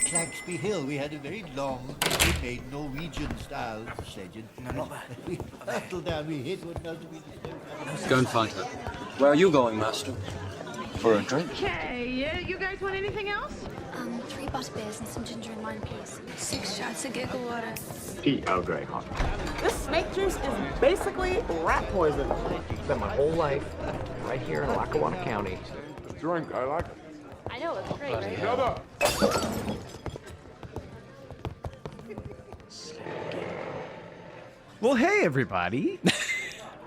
Claxby Hill. We had a very long, made Norwegian-style sledging. No, not that. We hurtled down, we hit one another. Let's go and find her. Where are you going, Master? For a drink? Okay, you guys want anything else? 3 butterbeers and some ginger and lime, please. 6 shots of giggle water. Tea Earl Grey hot. This snake juice is basically rat poison. Spent my whole life right here in Lackawanna County. Drink, I like it. I know, it's great, right? Shut up! Well, hey, everybody.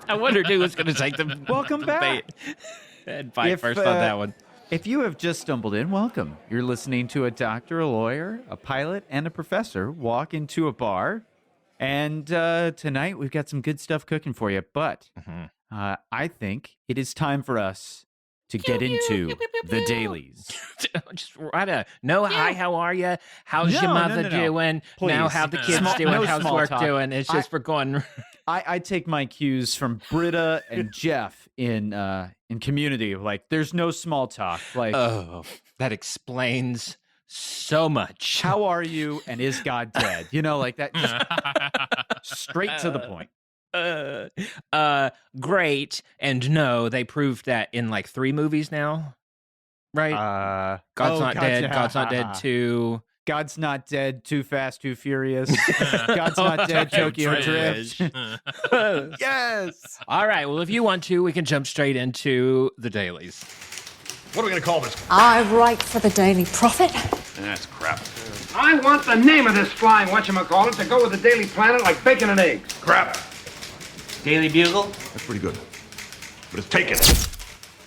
I wondered who was going to take the Welcome back. And fight first on that one. If you have just stumbled in, welcome. You're listening to a doctor, a lawyer, a pilot, and a professor walk into a bar. And tonight we've got some good stuff cooking for you. But I think it is time for us to get into the dailies. Just write hi, how are you? How's your mother doing? Please. Now, how the kids doing? No How's small work talk. doing? It's just for going. I take my cues from Britta and Jeff in Community. Like, there's no small talk. Like, Oh, that explains so much. how are you? And is God dead? You know, like that. Just straight to the point. Great. And no, they proved that in like 3 movies now, right? God's Not Dead, God's Not Dead 2. God's Not Dead, Too Fast, Too Furious. God's Not Dead, Tokyo Drift. Yes. All right. Well, if you want to, we can jump straight into the dailies. What are we gonna call this? I write for the Daily Prophet. That's crap. I want the name of this flying whatchamacallit to go with the Daily Planet like bacon and eggs. Crap. Daily Bugle? That's pretty good. But it's taken.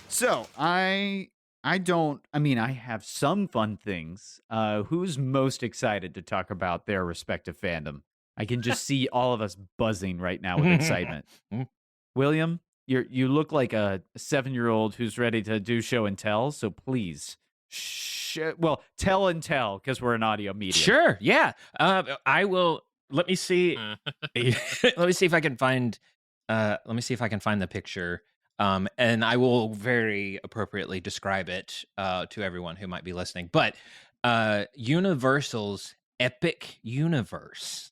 So I have some fun things. Who's most excited to talk about their respective fandom? I can just see all of us buzzing right now with excitement. William, you look like a 7-year-old who's ready to do show and tell. So please, tell and tell, because we're an audio medium. Sure. Yeah. I will. Let me see. Let me see if I can find. Let me see if I can find the picture. And I will very appropriately describe it to everyone who might be listening. But Universal's Epic Universe,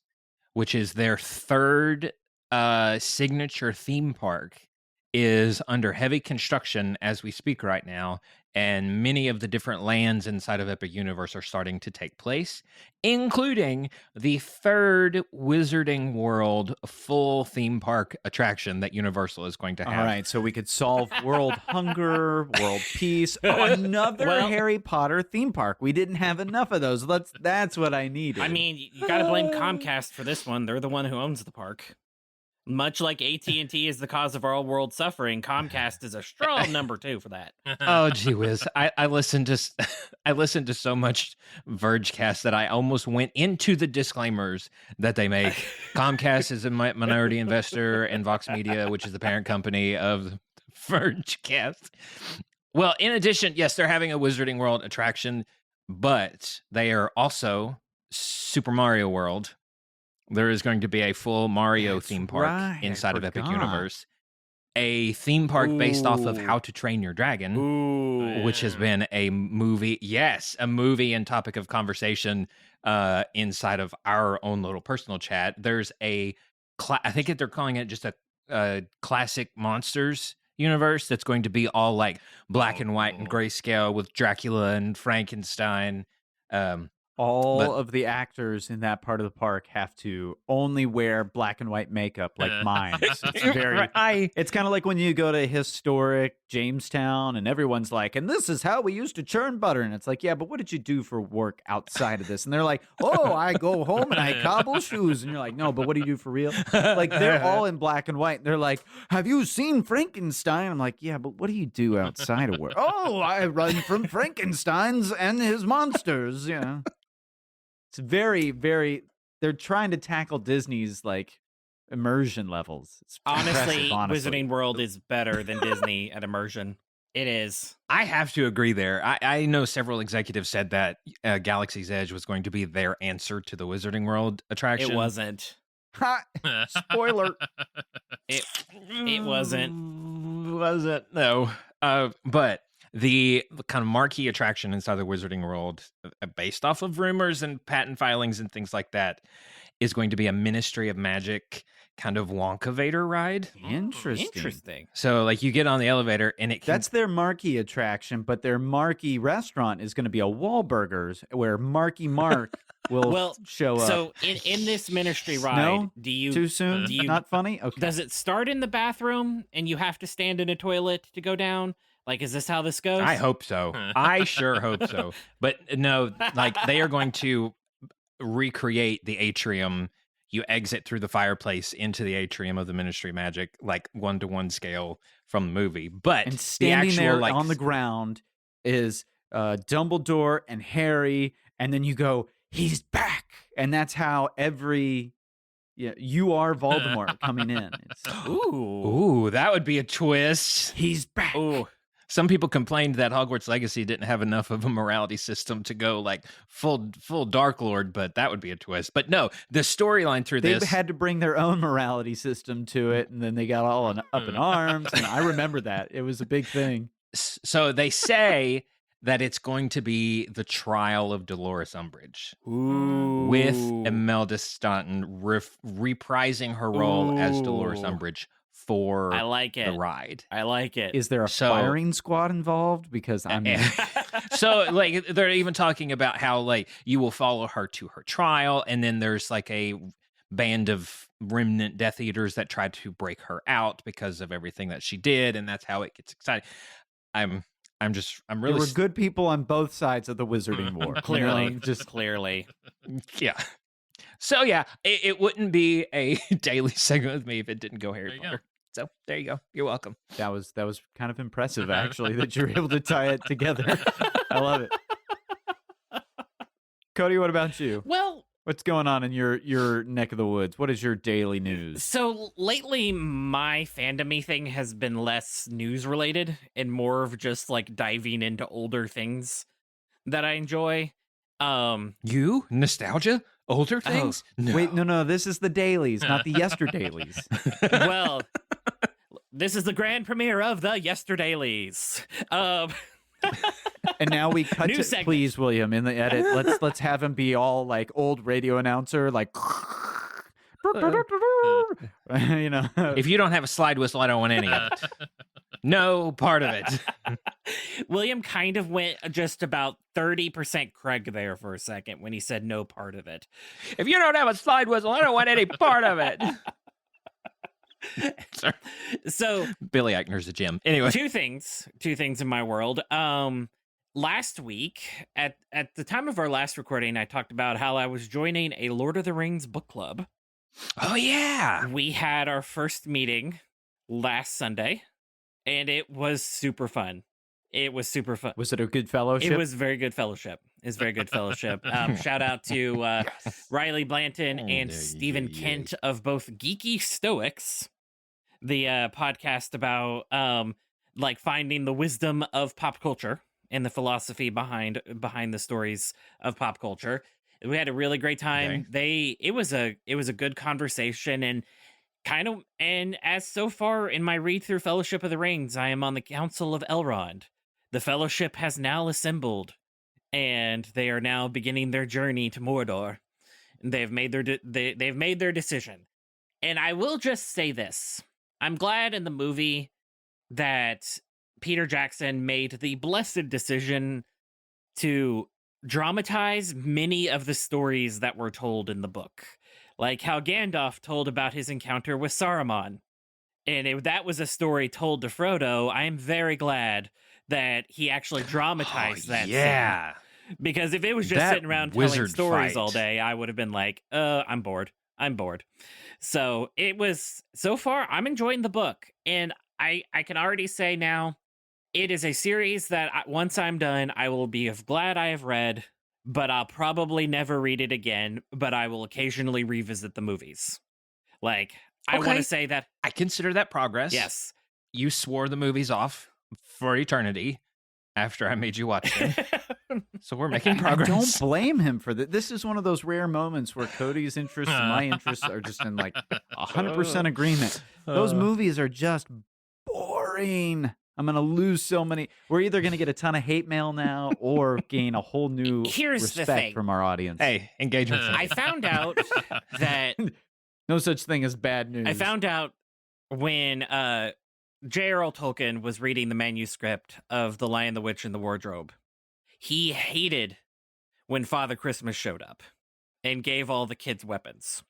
which is their 3rd signature theme park, is under heavy construction as we speak right now. And many of the different lands inside of Epic Universe are starting to take place, including the 3rd Wizarding World full theme park attraction that Universal is going to have. All right, so we could solve world hunger, world peace. Oh, another Harry Potter theme park. We didn't have enough of those. That's what I needed. I mean, you got to blame Comcast for this one. They're the one who owns the park. Much like AT&T is the cause of all world suffering, Comcast is a strong number 2 for that. Oh, gee whiz. I listened to so much Vergecast that I almost went into the disclaimers that they make. Comcast is a minority investor in Vox Media, which is the parent company of Vergecast. Well, in addition, yes, they're having a Wizarding World attraction, but they are also Super Mario World. There is going to be a full Mario theme park inside of Epic Universe. A theme park based off of How to Train Your Dragon, which has been a movie. Yes, a movie and topic of conversation inside of our own little personal chat. There's I think they're calling it just a classic monsters universe that's going to be all like black and white and grayscale with Dracula and Frankenstein. All of the actors in that part of the park have to only wear black and white makeup like mine. It's very. It's kind of like when you go to historic Jamestown and everyone's like, "And this is how we used to churn butter." And it's like, "Yeah, but what did you do for work outside of this?" And they're like, "Oh, I go home and I cobble shoes." And you're like, "No, but what do you do for real?" Like they're all in black and white. And they're like, "Have you seen Frankenstein?" I'm like, "Yeah, but what do you do outside of work?" "Oh, I run from Frankenstein's and his monsters." Yeah. It's very, very. They're trying to tackle Disney's like immersion levels. It's Honestly, honestly, Wizarding World is better than Disney at immersion. It is. I have to agree there. I know several executives said that Galaxy's Edge was going to be their answer to the Wizarding World attraction. It wasn't. Spoiler. It wasn't. Was it? No. But the kind of marquee attraction inside the Wizarding World, based off of rumors and patent filings and things like that, is going to be a Ministry of Magic kind of Wonka Vader ride. Interesting. So, like, you get on the elevator and that's their marquee attraction, but their marquee restaurant is going to be a Wahlburgers, where Marky Mark will show up. So, in this Ministry ride, No? do you Too soon? Not funny? Okay. Does it start in the bathroom and you have to stand in a toilet to go down? Like, is this how this goes? I hope so. I sure hope so. But no, like, they are going to recreate the atrium. You exit through the fireplace into the atrium of the Ministry of Magic, like 1-to-1 scale from the movie. But and standing the actual, there on the ground is Dumbledore and Harry, and then you go, he's back, and that's how you are Voldemort coming in. Ooh, that would be a twist. He's back. Ooh. Some people complained that Hogwarts Legacy didn't have enough of a morality system to go like full Dark Lord, but that would be a twist. But no, the storyline through They this had to bring their own morality system to it, and then they got all up in arms. And I remember that. It was a big thing. So they say that it's going to be the trial of Dolores Umbridge. Ooh. With Imelda Staunton reprising her role as Dolores Umbridge for I like it. the ride. I like it. Is there a firing squad involved? Because I mean, so like they're even talking about how like you will follow her to her trial, and then there's like a band of remnant Death Eaters that tried to break her out because of everything that she did, and that's how it gets exciting. I'm really. there were good people on both sides of the Wizarding War. Clearly, just clearly. Yeah. So yeah, it wouldn't be a daily segment with me if it didn't go Harry Potter. So there you go. You're welcome. That was kind of impressive, actually, that you're able to tie it together. I love it. Cody, what about you? Well, what's going on in your neck of the woods? What is your daily news? So lately, my fandom-y thing has been less news related and more of just like diving into older things that I enjoy. You nostalgia. Older things? No. Wait, no. This is the dailies, not the yesterdailies. Well, this is the grand premiere of the yesterdailies. And now we cut New to segment. Please, William, in the edit. Let's have him be all like old radio announcer, like you know. If you don't have a slide whistle, I don't want any of it. No part of it. William kind of went just about 30% Craig there for a second when he said no part of it. If you don't have a slide whistle, I don't want any part of it. Sorry. So Billy Eichner's a gym. Anyway, two things in my world. Last week at the time of our last recording, I talked about how I was joining a Lord of the Rings book club. Oh yeah. We had our first meeting last Sunday, and it was super fun. Was it a good fellowship? It was very good fellowship. Shout out to Riley Blanton and Stephen Kent of both Geeky Stoics, the podcast about like finding the wisdom of pop culture and the philosophy behind the stories of pop culture. We had a really great time. Okay. It was a good conversation, and as so far in my read through Fellowship of the Rings, I am on the Council of Elrond. The Fellowship has now assembled, and they are now beginning their journey to Mordor. They've made their decision. And I will just say this. I'm glad in the movie that Peter Jackson made the blessed decision to dramatize many of the stories that were told in the book. Like how Gandalf told about his encounter with Saruman. And that was a story told to Frodo. I am very glad that he actually dramatized that scene. Because if it was just sitting around telling stories all day, I would have been like, I'm bored. So so far, I'm enjoying the book. And I can already say now, it is a series that once I'm done, I will be glad I have read, but I'll probably never read it again, but I will occasionally revisit the movies. Like, I want to say that. I consider that progress. Yes. You swore the movies off for eternity after I made you watch them. So we're making progress. I don't blame him for that. This is one of those rare moments where Cody's interests and my interests are just in like 100% agreement. Those movies are just boring. I'm going to lose so many. We're either going to get a ton of hate mail now or gain a whole new Here's the respect thing. from our audience. Hey, engagement. I found out that no such thing as bad news. I found out when J.R.R. Tolkien was reading the manuscript of The Lion, the Witch, and the Wardrobe. He hated when Father Christmas showed up and gave all the kids weapons.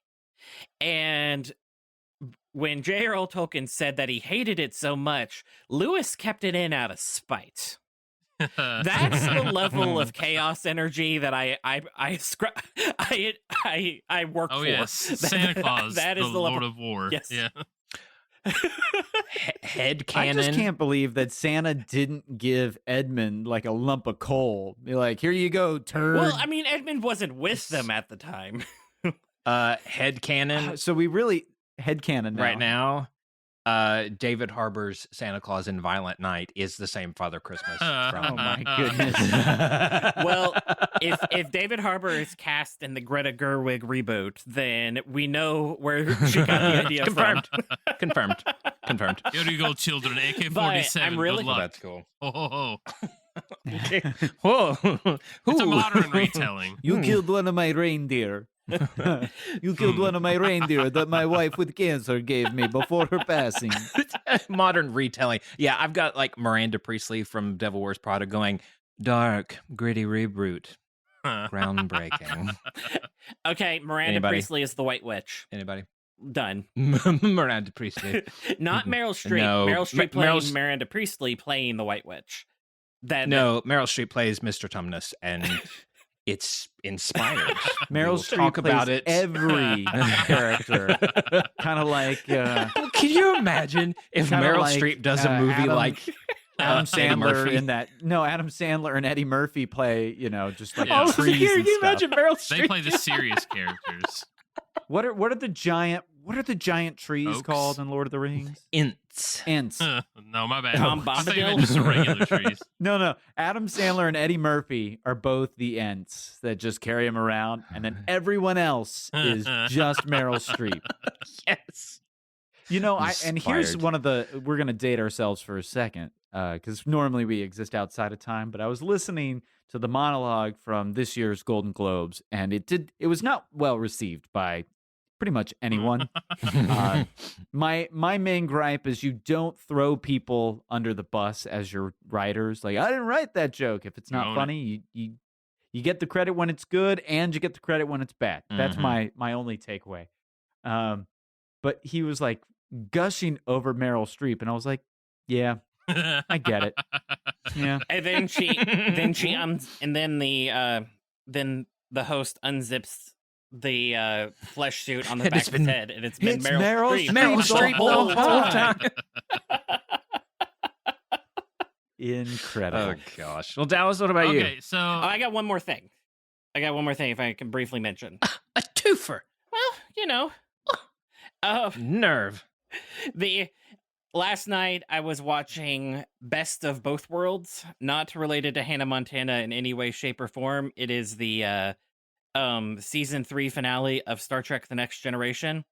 And when J.R.R. Tolkien said that he hated it so much, Lewis kept it in out of spite. That's the level of chaos energy that I work for. Oh yes, Santa Claus, that is the the level. Lord of War. Yes. Yeah. Head I canon. just can't believe that Santa didn't give Edmund like a lump of coal. Be like, here you go, turd. Well, I mean, Edmund wasn't with them at the time. Head canon. So we really headcanon now. Right now, David Harbour's Santa Claus in Violent Night is the same Father Christmas. From, Oh my goodness. Well, if David Harbour is cast in the Greta Gerwig reboot, then we know where she got the idea Confirmed. from. Confirmed. Here you go, children. But AK-47. I'm really- Good luck. That's cool. Ho, ho, ho. Whoa. It's a Ooh. modern retelling. You killed one of my reindeer. You killed one of my reindeer that my wife with cancer gave me before her passing. Modern retelling. Yeah, I've got like Miranda Priestley from Devil Wears Prada going, dark, gritty reboot. Groundbreaking. Okay, Miranda Anybody? Priestley is the White Witch. Anybody? Done. Miranda Priestley. Not Meryl Streep. No. Meryl Streep playing Meryl's- Miranda Priestley playing the White Witch. No, Meryl Streep plays Mr. Tumnus, and it's inspired. Meryl We'll Streep talk plays about it. every character. Kind of like Can you imagine if Kinda Meryl like, Streep does a movie Adam- like Adam Eddie Sandler Murphy? in that. No, Adam Sandler and Eddie Murphy play, just like Yeah. the trees Can and you stuff. imagine Meryl Streep? They play the serious characters. What are the giant trees Oaks? called in Lord of the Rings? Ints. Ents. No, my bad. Tom I think Bombadil? they're just regular trees. No. Adam Sandler and Eddie Murphy are both the Ents that just carry him around, and then everyone else is just Meryl Streep. Yes. And here's Inspired. one of the. We're gonna date ourselves for a second, because normally we exist outside of time. But I was listening to the monologue from this year's Golden Globes, and it was not well received by pretty much anyone. My main gripe is you don't throw people under the bus as your writers. Like, I didn't write that joke. If it's You not own it. funny, you get the credit when it's good, and you get the credit when it's bad. That's Mhm. my only takeaway. But he was like gushing over Meryl Streep, and I was like, yeah, I get it. Yeah. And then then the host unzips the flesh suit on the And back it's of his been- head, and it's been It's Meryl Meryl Streep. Meryl the Streep whole the whole time. time. Incredible. Oh gosh. Well, Dallas, what about Okay, you? so Oh, I got one more thing. If I can briefly mention. A twofer. Well, Nerve. the last night I was watching Best of Both Worlds, not related to Hannah Montana in any way, shape, or form. It is the season 3 finale of Star Trek: The Next Generation.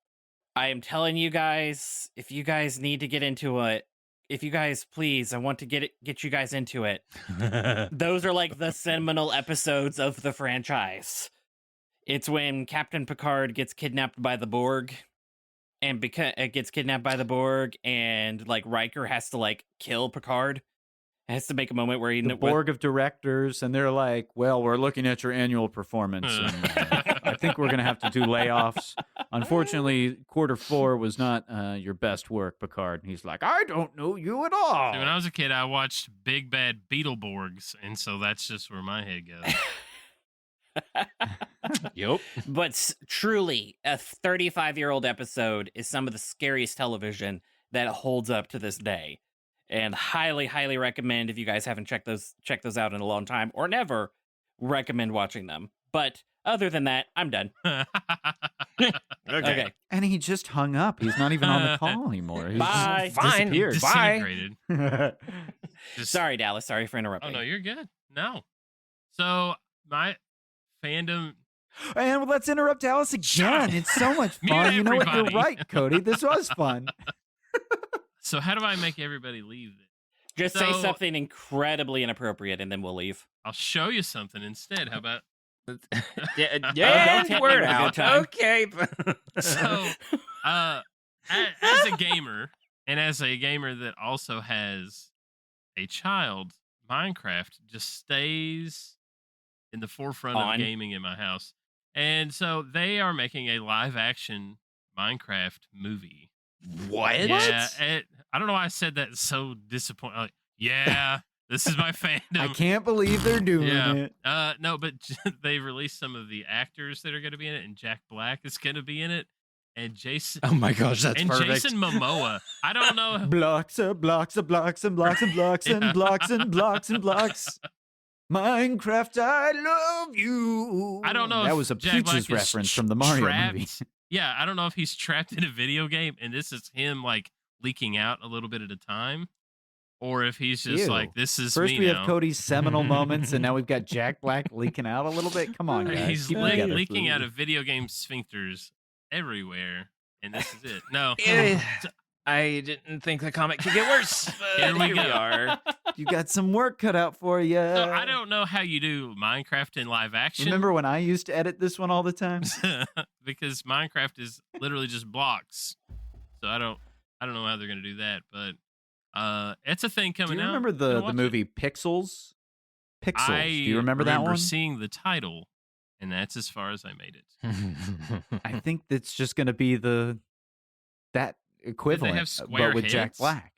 I am telling you guys, if you guys need to get into it, if you guys please, I want to get you guys into it. Those are like the seminal episodes of the franchise. It's when Captain Picard gets kidnapped by the Borg, and because it gets kidnapped by the Borg, and like Riker has to like kill Picard. Has to make a moment where he The board of directors, and they're like, well, we're looking at your annual performance. And, I think we're going to have to do layoffs. Unfortunately, Q4 was not your best work, Picard. And he's like, I don't know you at all. See, when I was a kid, I watched Big Bad Beetleborgs, and so that's just where my head goes. Yep. But truly, a 35-year-old episode is some of the scariest television that holds up to this day. And highly, highly recommend, if you guys haven't checked those out in a long time or never, recommend watching them. But other than that, I'm done. Okay. And he just hung up. He's not even on the call anymore. He's Bye. just disappeared. Disintegrated. Sorry, Dallas. Sorry for interrupting. Oh, no, you're good. No. So, my fandom... And let's interrupt Alice again. It's so much Mute fun. You know what? You're everybody. right, Cody. This was fun. So how do I make everybody leave it? Just say something incredibly inappropriate, and then we'll leave. I'll show you something instead. How about? Yeah, word out. Okay. So, as a gamer, and as a gamer that also has a child, Minecraft just stays in the forefront of gaming in my house. And so they are making a live action Minecraft movie. What? Yeah. I don't know why I said that so disappointed. Like, yeah, this is my fandom. I can't believe they're doing it. No, but they released some of the actors that are going to be in it, and Jack Black is going to be in it. And Jason. Oh my gosh, that's perfect. Jason Momoa. I don't know. Blocks and blocks and blocks and blocks and blocks and blocks and blocks and blocks. Minecraft, I love you. I don't know. That was a Peaches reference from the Mario movie. Yeah, I don't know if he's trapped in a video game and this is him like leaking out a little bit at a time, or if he's just like, this is First me we now. have Cody's seminal moments, and now we've got Jack Black leaking out a little bit. Come on, guys. He's leaking out of video game sphincters everywhere, and this is it. No. I didn't think the comic could get worse. Here we go. are. You got some work cut out for you. So I don't know how you do Minecraft in live action. Remember when I used to edit this one all the time? Because Minecraft is literally just blocks. So I don't know how they're going to do that, but it's a thing coming out. Do you remember the movie Pixels? Pixels. Do you remember that one? I remember seeing the title, and that's as far as I made it. I think that's just going to be that equivalent, but with Jack Black.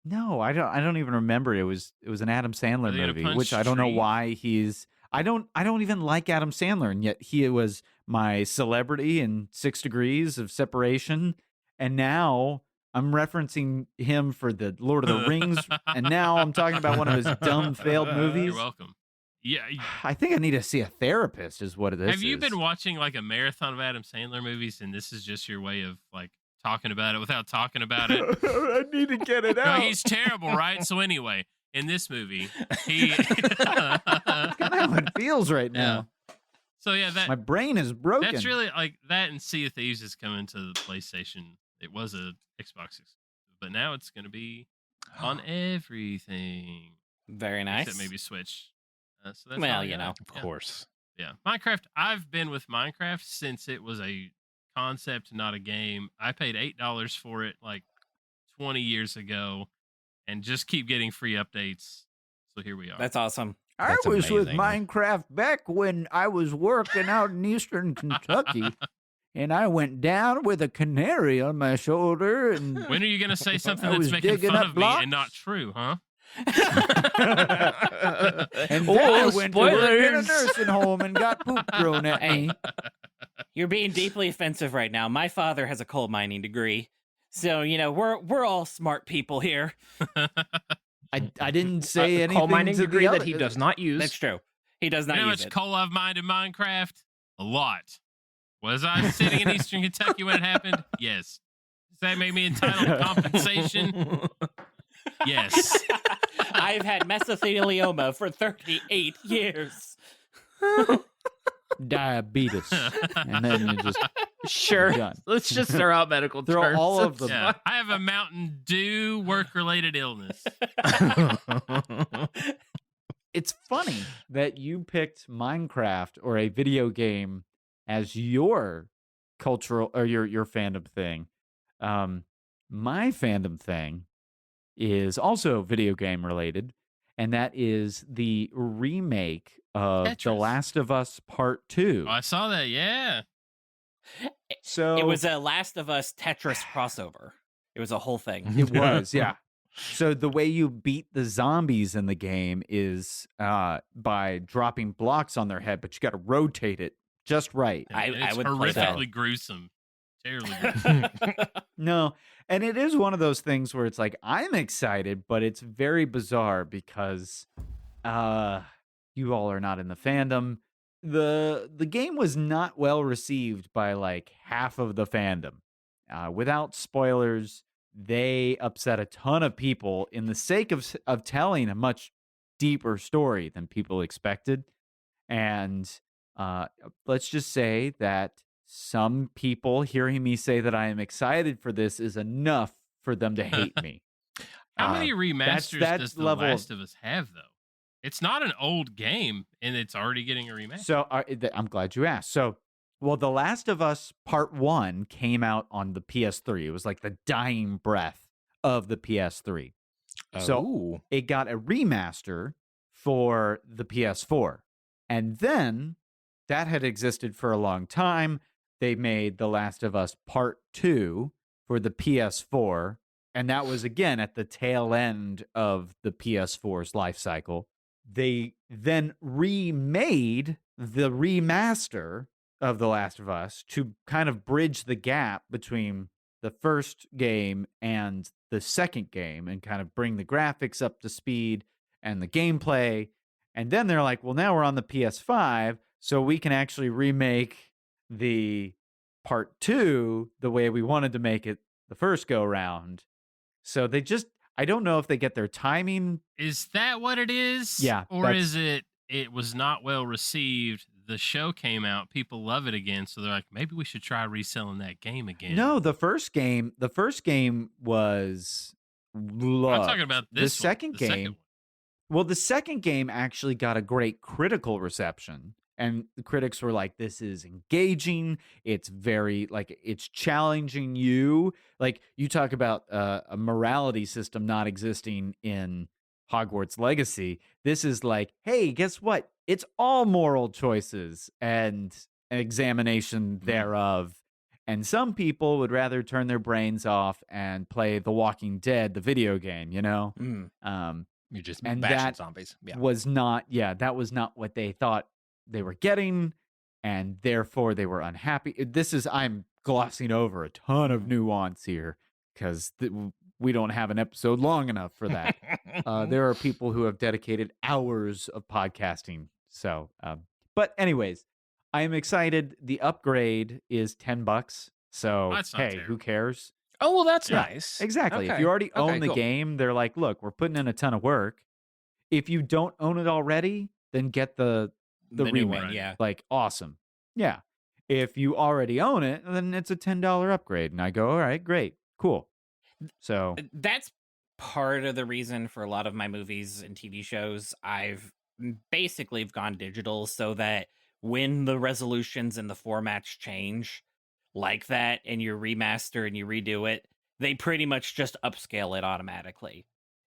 No, I don't even remember. It was an Adam Sandler movie, which I don't know why he's. I don't even like Adam Sandler, and yet he was my celebrity in 6 Degrees of Separation, and now I'm referencing him for the Lord of the Rings, and now I'm talking about one of his dumb failed movies. You're welcome. Yeah, I think I need to see a therapist. Is what it is. Have you been watching like a marathon of Adam Sandler movies, and this is just your way of like talking about it without talking about it? I need to get it out. No, he's terrible, right? So anyway, in this movie, he That's kind of how it feels right now. So yeah, my brain is broken. That's really like that. And Sea of Thieves is coming to the PlayStation. It was a Xbox exclusive, but now it's going to be on everything. Very nice. Except maybe Switch. So that's well, you know, of course. Yeah, Minecraft. I've been with Minecraft since it was a concept, not a game. I paid $8 for it like 20 years ago, and just keep getting free updates. So here we are. That's awesome. I was with Minecraft back when I was working out in eastern Kentucky, and I went down with a canary on my shoulder. And when are you going to say something that's making fun of me and not true, huh? And then I went to work in a nursing home and got poop thrown at me. You're being deeply offensive right now. My father has a coal mining degree, so you know we're all smart people here. I didn't say anything. Coal mining to degree the that other. he does not use. That's true. He does not You know how use much it. coal I've mined in Minecraft? A lot. Was I sitting in Eastern Kentucky when it happened? Yes. Does that make me entitled to compensation? Yes. I've had mesothelioma for 38 years. Diabetes. And then you just done. Let's just throw out medical Throw terms. all of them. Yeah. I have a Mountain Dew work-related illness. It's funny that you picked Minecraft or a video game as your cultural or your fandom thing. My fandom thing is also video game related, and that is the remake of Tetris. The Last of Us Part 2. Oh, I saw that, yeah. So It was a Last of Us Tetris crossover. It was a whole thing. It was, yeah. So the way you beat the zombies in the game is by dropping blocks on their head, but you got to rotate it just right. It's would play that. horrifically gruesome. Terribly gruesome. No, and it is one of those things where it's like, I'm excited, but it's very bizarre because you all are not in the fandom. The game was not well received by like half of the fandom. Without spoilers, they upset a ton of people in the sake of telling a much deeper story than people expected. And let's just say that some people hearing me say that I am excited for this is enough for them to hate me. How many remasters that's does The level Last of Us have, though? It's not an old game, and it's already getting a remaster. So I'm glad you asked. So, well, The Last of Us Part 1 came out on the PS3. It was like the dying breath of the PS3. So it got a remaster for the PS4. And then that had existed for a long time. They made The Last of Us Part 2 for the PS4. And that was, again, at the tail end of the PS4's life cycle. They then remade the remaster of The Last of Us to kind of bridge the gap between the first game and the second game and kind of bring the graphics up to speed and the gameplay. And then they're like, well, now we're on the PS5, so we can actually remake the Part 2 the way we wanted to make it the first go round. So they just, I don't know if they get their timing. Is that what it is? Yeah. Or is it was not well received? The show came out, people love it again, so they're like, maybe we should try reselling that game again. No, the first game was loved. I'm talking about this the one, second the game. second one. Well, the second game actually got a great critical reception. And the critics were like, this is engaging. It's very, like, it's challenging you. Like, you talk about a morality system not existing in Hogwarts Legacy. This is like, hey, guess what? It's all moral choices and an examination thereof. And some people would rather turn their brains off and play The Walking Dead, the video game, you know? You're just and bashing that zombies. Yeah. was not, that was not what they thought they were getting, and therefore they were unhappy. I'm glossing over a ton of nuance here because we don't have an episode long enough for that. There are people who have dedicated hours of podcasting. So, but anyways, I am excited. The upgrade is $10. So, hey, who cares? Oh, well, that's nice. Exactly. Okay. If you already own the cool. game, they're like, look, we're putting in a ton of work. If you don't own it already, then get the new remake. one, yeah. Like, awesome. Yeah. If you already own it, then it's a $10 upgrade. And I go, all right, great, cool. So that's part of the reason for a lot of my movies and TV shows. I've basically gone digital so that when the resolutions and the formats change like that and you remaster and you redo it, they pretty much just upscale it automatically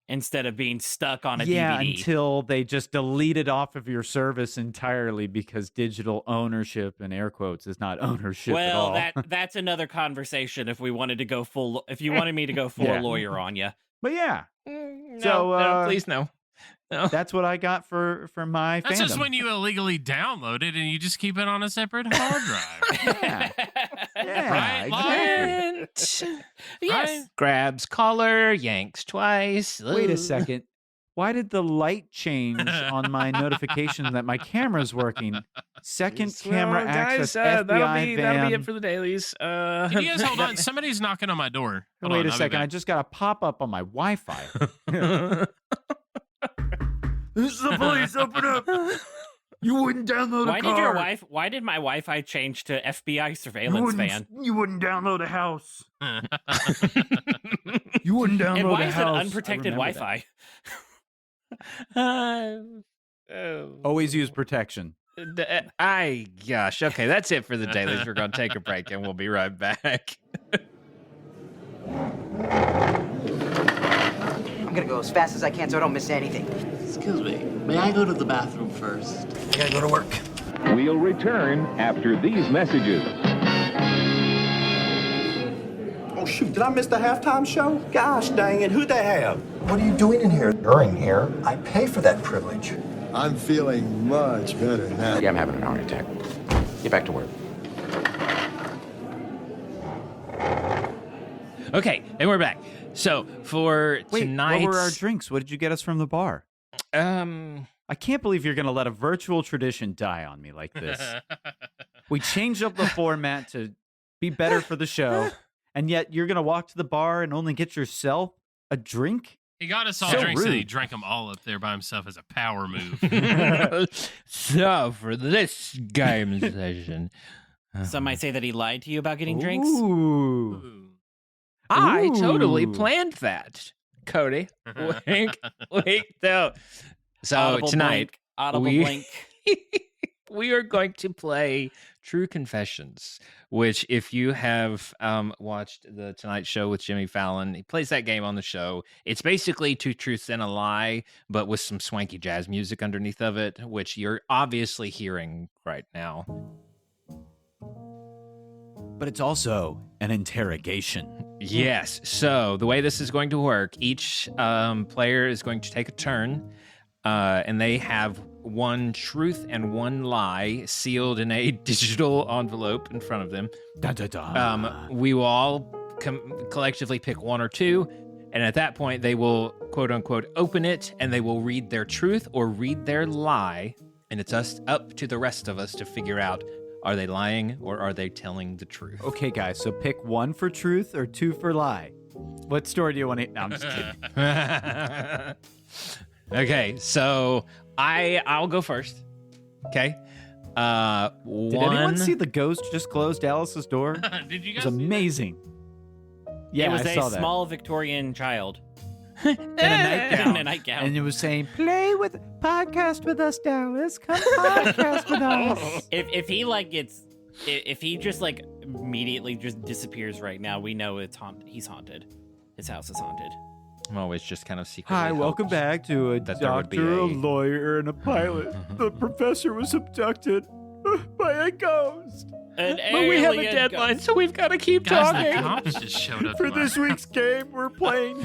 instead of being stuck on a DVD. Until they just delete it off of your service entirely because digital ownership, in air quotes, is not ownership at all. Well, that's another conversation if you wanted me to go full Yeah. lawyer on you. But yeah. No, please no. That's what I got for my That's fandom. just when you illegally download it and you just keep it on a separate hard drive. Yeah, Right? exactly. Yes. Grabs collar, yanks twice. Wait a Ugh. second. Why did the light change on my notification that my camera's working? Second camera Well, access, guys, FBI that'll be van. it for the dailies. Can you guys hold on? Somebody's knocking on my door. Hold Wait on, a I'll be second. back. I just got a pop-up on my Wi-Fi. This is the police. Open up. You wouldn't download Why did your wife? Why did my Wi-Fi change to FBI surveillance van? You wouldn't download a house. You wouldn't download And why a is house. it unprotected I remember Wi-Fi? Always use protection. Gosh. Okay, that's it for the dailies. We're going to take a break and we'll be right back. I'm gonna go as fast as I can so I don't miss anything. Excuse me, may I go to the bathroom first? I gotta go to work. We'll return after these messages. Oh, shoot, did I miss the halftime show? Gosh dang it, who'd they have? What are you doing in here? During here, I pay for that privilege. I'm feeling much better now. Yeah, I'm having an heart attack. Get back to work. Okay, and we're back. So for tonight's... What were our drinks? What did you get us from the bar? I can't believe you're going to let a virtual tradition die on me like this. We changed up the format to be better for the show, and yet you're going to walk to the bar and only get yourself a drink? He got us all So drinks and he rude. drank them all up there by himself as a power move. So for this game session... Some might say that he lied to you about getting drinks. Ooh. I totally planned that. Cody. Wink, wink. No. So Audible tonight, blink, audible we, blink. we are going to play True Confessions, which if you have watched the Tonight Show with Jimmy Fallon, he plays that game on the show. It's basically Two Truths and a Lie, but with some swanky jazz music underneath of it, which you're obviously hearing right now. But it's also an interrogation. Yes. So the way this is going to work, each player is going to take a turn, and they have one truth and one lie sealed in a digital envelope in front of them. Da, da, da. We will all collectively pick one or two, and at that point, they will quote unquote open it, and they will read their truth or read their lie, and it's up to the rest of us to figure out. Are they lying or are they telling the truth? Okay, guys, so pick one for truth or two for lie. What story do you want to... No, I'm just kidding. Okay, so I'll go first. Okay. Did anyone see the ghost just close Dallas's door? Did you guys? It was amazing. Yeah, it was I saw a that. small Victorian child. In a nightgown. In a nightgown. And it was saying, podcast with us, Dallas. Come podcast with us. If he like gets, if he just like immediately just disappears right now, we know it's haunted. He's haunted. His house is haunted. I'm always just kind of secretly. Hi, welcome back to a that there would be doctor, a a- lawyer, and a pilot. The professor was abducted by a ghost. An But we have a alien deadline, ghost. so we've got to keep Guys, talking. the cops just showed up. For to my this week's game, we're playing.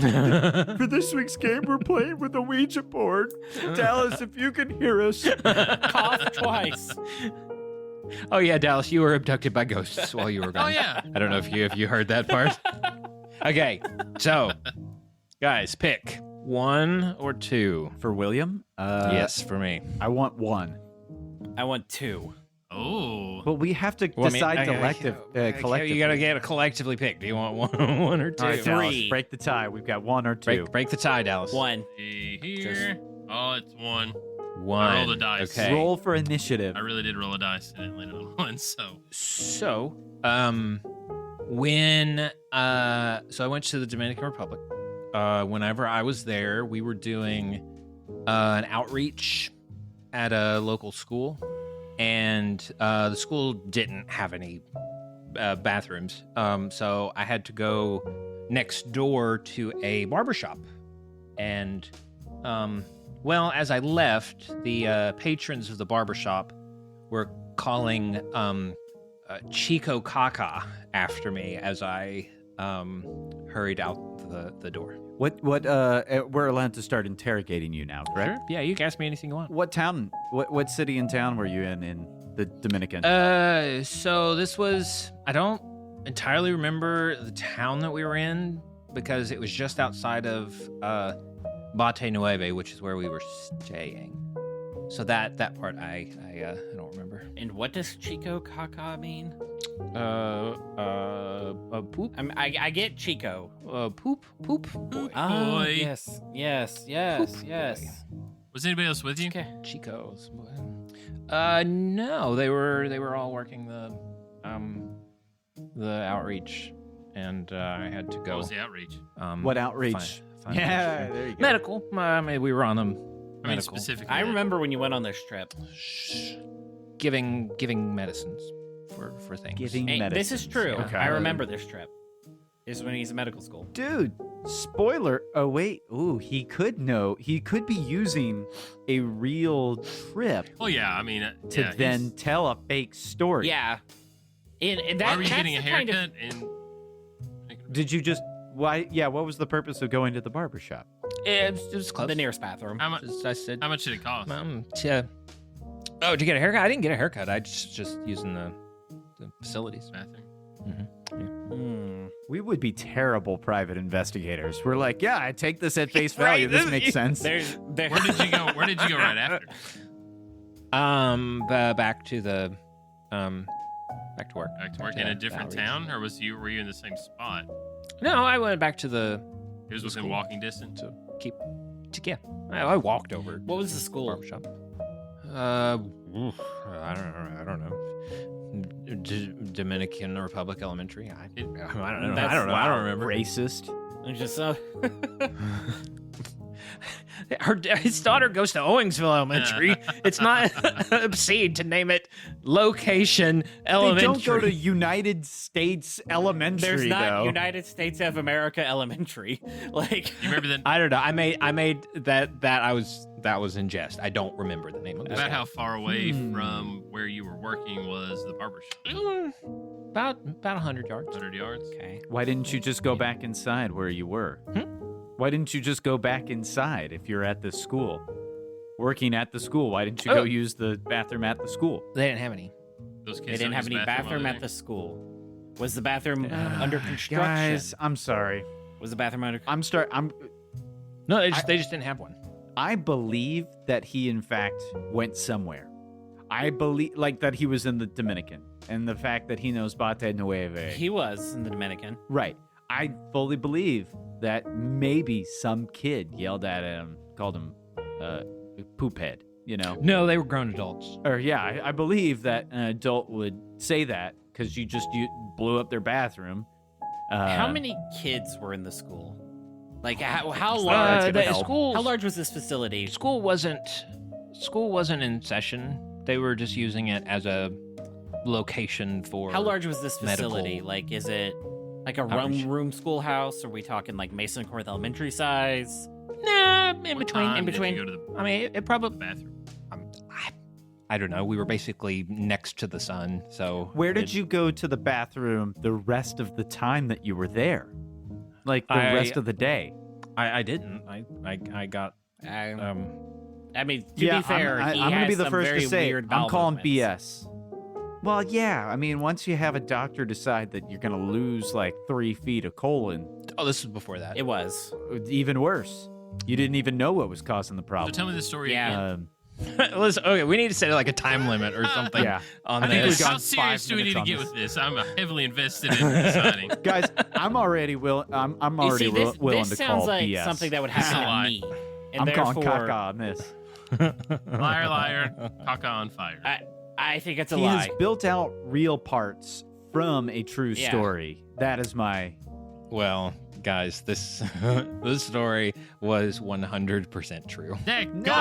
For this week's game, we're playing with a Ouija board. Dallas, if you can hear us, Cough twice. Oh yeah, Dallas, you were abducted by ghosts while you were gone. Oh, yeah. I don't know if you heard that part. Okay, so guys, pick one or two. for William, Yes, for me. I want one. I want two. Oh. But we have to Well, I mean, decide okay, collectively. You gotta get a collectively pick. Do you want one or two? All right, Dallas, Three. break the tie. We've got one or two. break the tie, Dallas. One. See here. Oh, it's one. One. I rolled a dice. Okay. Roll for initiative. I really did roll a dice and it landed on one. So So, so I went to the Dominican Republic. Whenever I was there, we were doing an outreach at a local school, and the school didn't have any bathrooms. So I had to go next door to a barbershop. And, well, as I left, the patrons of the barbershop were calling Chico Caca after me as I hurried out the door. We're allowed to start interrogating you now, correct? Sure. Yeah, you can ask me anything you want. What town? What city and town were you in the Dominican? So this was, I don't entirely remember the town that we were in because it was just outside of Bate Nueve, which is where we were staying. So that part I don't remember. And what does Chico Caca mean? Poop. I get Chico. Poop. Ah, boy. yes. was anybody else with you? Okay. Chico's. No, they were all working the outreach, and I had to go. What was the outreach? What outreach? find Yeah, there you go. Medical. Maybe we were on them. I mean, Medical. specifically. I remember when you went on this trip. Giving medicines for things. Giving Hey, this medicines. is true. Okay. I remember this trip. This is when he's in medical school. Dude, spoiler. Oh, wait. Ooh, he could know. He could be using a real trip Oh yeah, I mean, to yeah, then tell a fake story. Yeah. And that, Why were you that's getting a the kind of- haircut? And Did you just... Why? Yeah, what was the purpose of going to the barbershop? It was close. the nearest bathroom. how much? I said, How much did it cost? oh, did you get a haircut? I didn't get a haircut. I just using the facilities. Bathroom. We would be terrible private investigators. We're like, yeah, I take this at face value. This makes sense. Where did you go? Where did you go right after? Back to the back to work. Back to work Yeah, in a different outreach. town, or were you in the same spot? No, I went back to the. It was within walking distance. To keep. Yeah, I walked over. What was the school? Barbershop. I don't know. Dominican Republic Elementary. I don't know. I don't remember. Racist. I'm just His daughter goes to Owingsville Elementary. It's not obscene to name it Location Elementary. They don't go to United States Elementary. There's not though. United States of America Elementary. Like, You remember that? I don't know. I made that was in jest. I don't remember the name of it. About how far away from where you were working was the barber shop? About 100 yards. 100 yards. okay. Why didn't you just go back inside where you were? Why didn't you just go back inside if you're at this school? Working at the school, why didn't you go use the bathroom at the school? They didn't have any. Those kids They didn't don't have use any bathroom over at the school. Was the bathroom under construction? Guys, I'm sorry. Was the bathroom under? No, they just didn't have one. I believe that he in fact went somewhere. I believe that he was in the Dominican, and the fact that he knows Bate Nueve. He was in the Dominican. Right. I fully believe that maybe some kid yelled at him, called him poop head, you know? No, they were grown adults. Or yeah, I believe that an adult would say that because you blew up their bathroom. How many kids were in the school? Like how large? large? How large was this facility? School wasn't in session. They were just using it as a location for. How large was this facility? medical Like, is it like a outreach. room schoolhouse? Are we talking like Mason Court Elementary size? Nah, in What between. time in did between. you go to the I mean, it probably. bathroom? I don't know. We were basically next to the sun, so. Where did you go to the bathroom the rest of the time that you were there? Like the rest of the day? I didn't. I got. I mean, to be fair, I'm he going to has be the some first to very say weird I'm bowel calling movements. BS. Well, yeah. I mean, once you have a doctor decide that you're going to lose like 3 feet of colon, Oh, this was before that. It was. even worse. You didn't even know what was causing the So problem. tell me the story Yeah. again. Listen, okay, we need to set like a time limit or something. Yeah. On I think this. we've How got serious 5 do we need minutes to on get this. with this? I'm heavily invested in deciding. Guys, I'm already willing. I'm You already see, this, willing this to sounds call like BS. something that would This is a happen lie. to me. And I'm therefore, calling caca on this. Liar, liar, caca on fire. I think it's a He lie. has built out real parts from a true Yeah. story. That is my. Well, guys, this story was 100% true. No!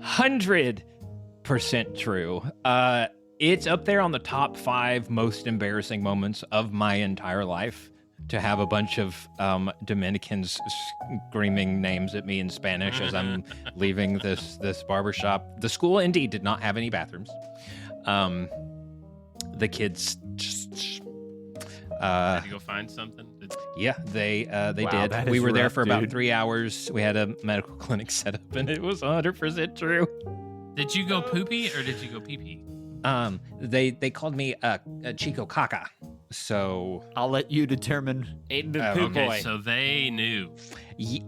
100% true. It's up there on the top 5 most embarrassing moments of my entire life. To have a bunch of Dominicans screaming names at me in Spanish as I'm leaving this barbershop. The school indeed did not have any bathrooms. The kids just Had to go find something. yeah, they Wow, did. that We is were there rough, for about dude. 3 hours. We had a medical clinic set up, and it was 100% true. Did you go poopy or did you go pee pee? They called me Chico Caca. So I'll let you determine. Okay, so they knew.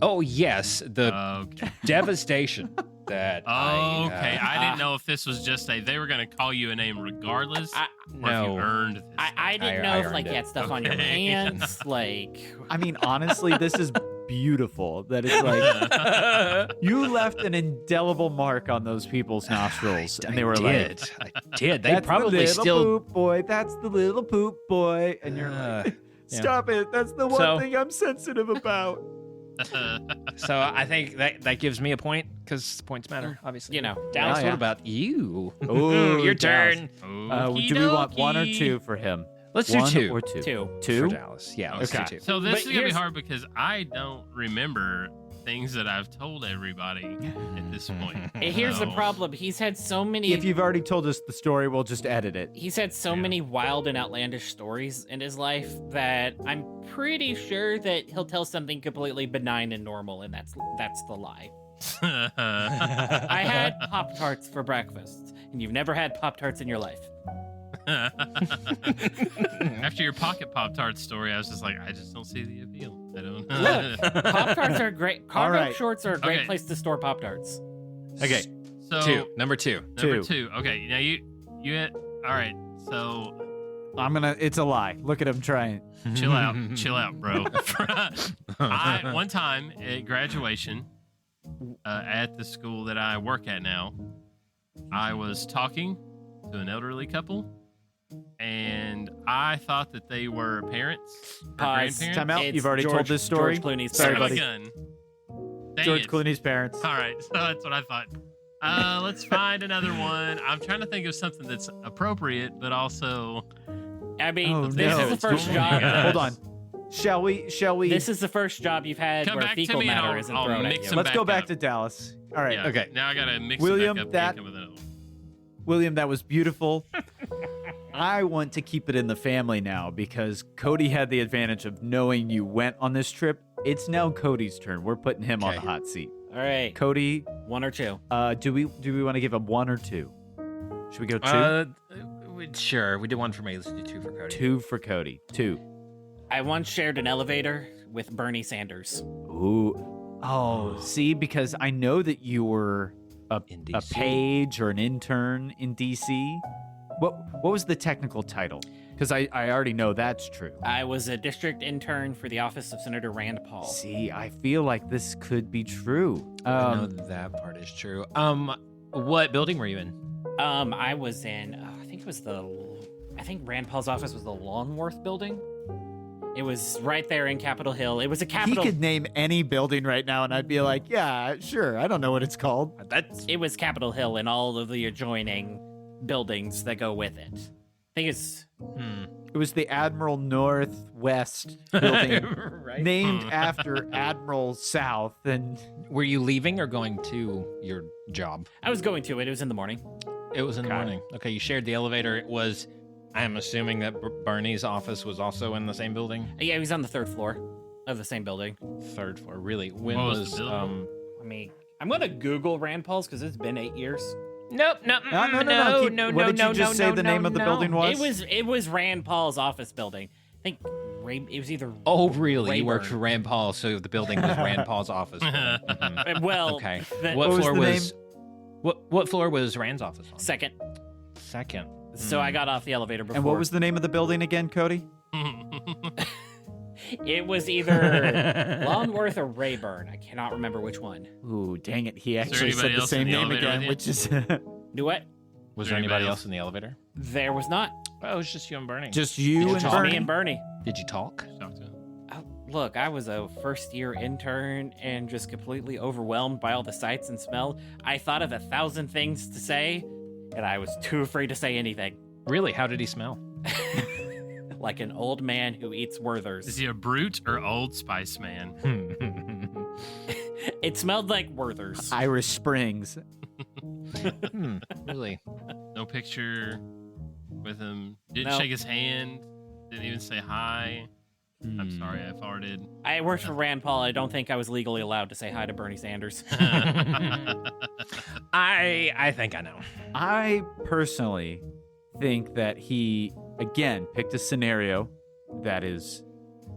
Oh yes, the devastation that. Okay, I didn't know if this was just they were going to call you a name regardless, or if no. you earned this. I didn't know if like you had stuff on your hands, like. I mean, honestly, this is beautiful. That it's like you left an indelible mark on those people's nostrils, and they were like, I did. They "That's probably the little still. poop boy. That's the little poop boy," and you're like, "Stop it! That's the one thing I'm sensitive about." So I think that gives me a point because points matter, obviously. You know, Dallas, yeah. what about you? Ooh, Your Dallas. turn. Do we want 1 or 2 for him? Let's do One 2. or 2. Two. 2 For Dallas. Yeah, let's do 2. So this But is going to be here's- hard because I don't remember things that I've told everybody at this point. Here's the So- problem. He's had so many. If you've already told us the story, we'll just edit it. He's had so many wild and outlandish stories in his life that I'm pretty sure that he'll tell something completely benign and normal, and that's the lie. I had Pop-Tarts for breakfast, and you've never had Pop-Tarts in your life. After your pocket Pop-Tart story, I was just like, I just don't see the appeal. I don't Look, Pop-Tarts are great. Cargo right. shorts are a great Okay. place to store Pop-Tarts. Okay. So 2. Number 2. Number 2. Okay, now you had, all right. So It's a lie. Look at him trying. chill out, bro. One time at graduation at the school that I work at now, I was talking to an elderly couple, and I thought that they were parents or Pause. grandparents. Time out. It's You've already told George- this story. George Clooney's Son Sorry, of a buddy. gun. Dang George it. Clooney's parents. All right, so that's what I thought. Let's find another one. I'm trying to think of something that's appropriate, but also. I mean, Oh, this no. is the first Oh my job. God. Hold on. Shall we? This is the first job you've had Come where back to fecal me and matter I'll- isn't I'll thrown at mix you. them Let's go back back up. to Dallas. All right. Yeah, Okay. Now I gotta mix William, it back up. that- Think of another one. William, that was beautiful. I want to keep it in the family now because Cody had the advantage of knowing you went on this trip. It's now Cody's turn. We're putting him on the Okay. hot seat. All right, Cody, 1 or 2. do we want to give him 1 or 2? Should we go 2? Sure. We did one for me. Let's do 2 for Cody. 2 for Cody. 2. I once shared an elevator with Bernie Sanders. Ooh. Oh, see, because I know that you were a DC. page or an intern in DC. What was the technical title? Because I already know that's true. I was a district intern for the office of Senator Rand Paul. See, I feel like this could be true. I know that part is true. What building were you in? I was in, I think Rand Paul's office was the Longworth building. It was right there in Capitol Hill. It was a He Capitol. could name any building right now, and I'd be like, yeah, sure. I don't know what it's called. It was Capitol Hill and all of the adjoining buildings that go with it. I think it's. It was the Admiral Northwest building, Right. named after Admiral South. And Were you leaving or going to your job? I was going to it. It was in the morning. It was in the morning. Okay, you shared the elevator. It was. I'm assuming that Bernie's office was also in the same building. Yeah, he was on the 3rd floor of the same building. 3rd floor. Really? When What was was the building? I'm gonna Google Rand Paul's because it's been 8 years. Nope. No. What did you just say the name of the building was? It was Rand Paul's office building. I think it was either. Oh, really? You worked Rayburn. for Rand Paul, so the building was Rand Paul's office. Mhm. Well, Okay. the- What What was floor the was? What floor was Rand's office on? Second. Second. So I got off the elevator before. And what was the name of the building again, Cody? It was either Longworth or Rayburn. I cannot remember which one. Ooh, dang it. He there actually said anybody the else in same the name elevator again, with which is Do what? Was Is there there anybody anybody else in the elevator? There was not. Oh, it was just you and Bernie. just you and Just Bernie. me and Bernie. Did you talk? Talk to him. Look, I was a first-year intern and just completely overwhelmed by all the sights and smell. I thought of 1,000 things to say, and I was too afraid to say anything. Really? How did he smell? Like an old man who eats Werthers. Is he a brute or Old Spice man? It smelled like Werthers. Irish Springs. Really? No picture with him. Didn't No. shake his hand. Didn't even say hi. I'm sorry, I farted. I worked for Rand Paul. I don't think I was legally allowed to say hi to Bernie Sanders. I think I know. I personally think that he, again, picked a scenario that is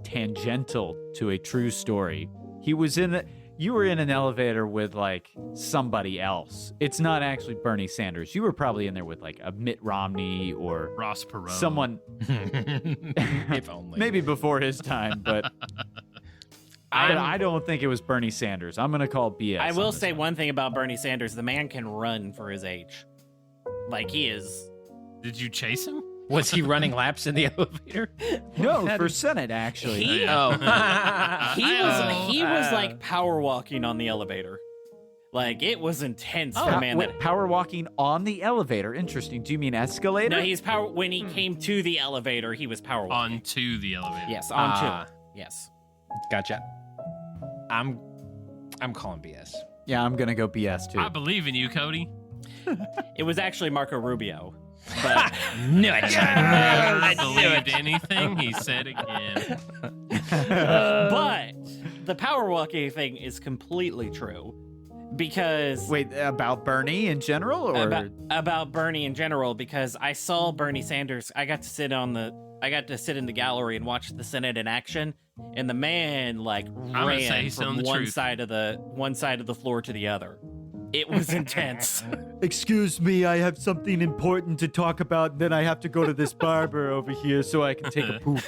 tangential to a true story. You were in an elevator with like somebody else. It's not actually Bernie Sanders. You were probably in there with like a Mitt Romney or Ross Perot. someone, If only. maybe before his time, but I don't think it was Bernie Sanders. I'm going to call BS. I will on this say one. one thing about Bernie Sanders. The man can run for his age. Like, he is... Did you chase him? Was he running laps in the elevator? No, for Senate, actually. He, Oh. he was like power walking on the elevator. Like, it was intense for a man that... Power walking on the elevator. Interesting. Do you mean escalator? No, he's power... When he came to the elevator, he was power walking. Onto the elevator. Yes, onto. Yes. Gotcha. I'm calling BS. Yeah, I'm going to go BS too. I believe in you, Cody. It was actually Marco Rubio. But No, I Never believed anything he said again. but the power walking thing is completely true. Because Wait, about Bernie in general, or about Bernie in general, because I saw Bernie Sanders. I got to sit in the gallery and watch the Senate in action, and the man like gonna say ran he's from telling the one truth. side of the floor to the other. It was intense. Excuse me, I have something important to talk about. Then I have to go to this barber over here so I can take a poop.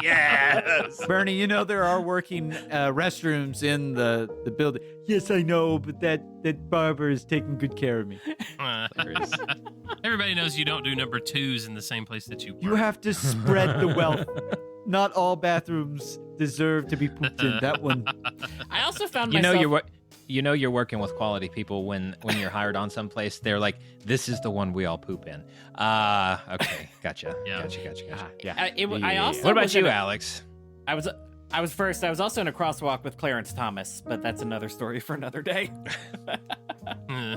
Yes. Bernie, you know there are working restrooms in the building. Yes, I know, but that barber is taking good care of me. Everybody knows you don't do number twos in the same place that you work. You have to spread the wealth. Not all bathrooms deserve to be pooped in. That one. I also found You myself... know you're working with quality people when you're hired on someplace. They're like, this is the one we all poop in. Okay, gotcha. Yeah. Gotcha. I also What about was you, in a- Alex? I was first. I was also in a crosswalk with Clarence Thomas, but that's another story for another day.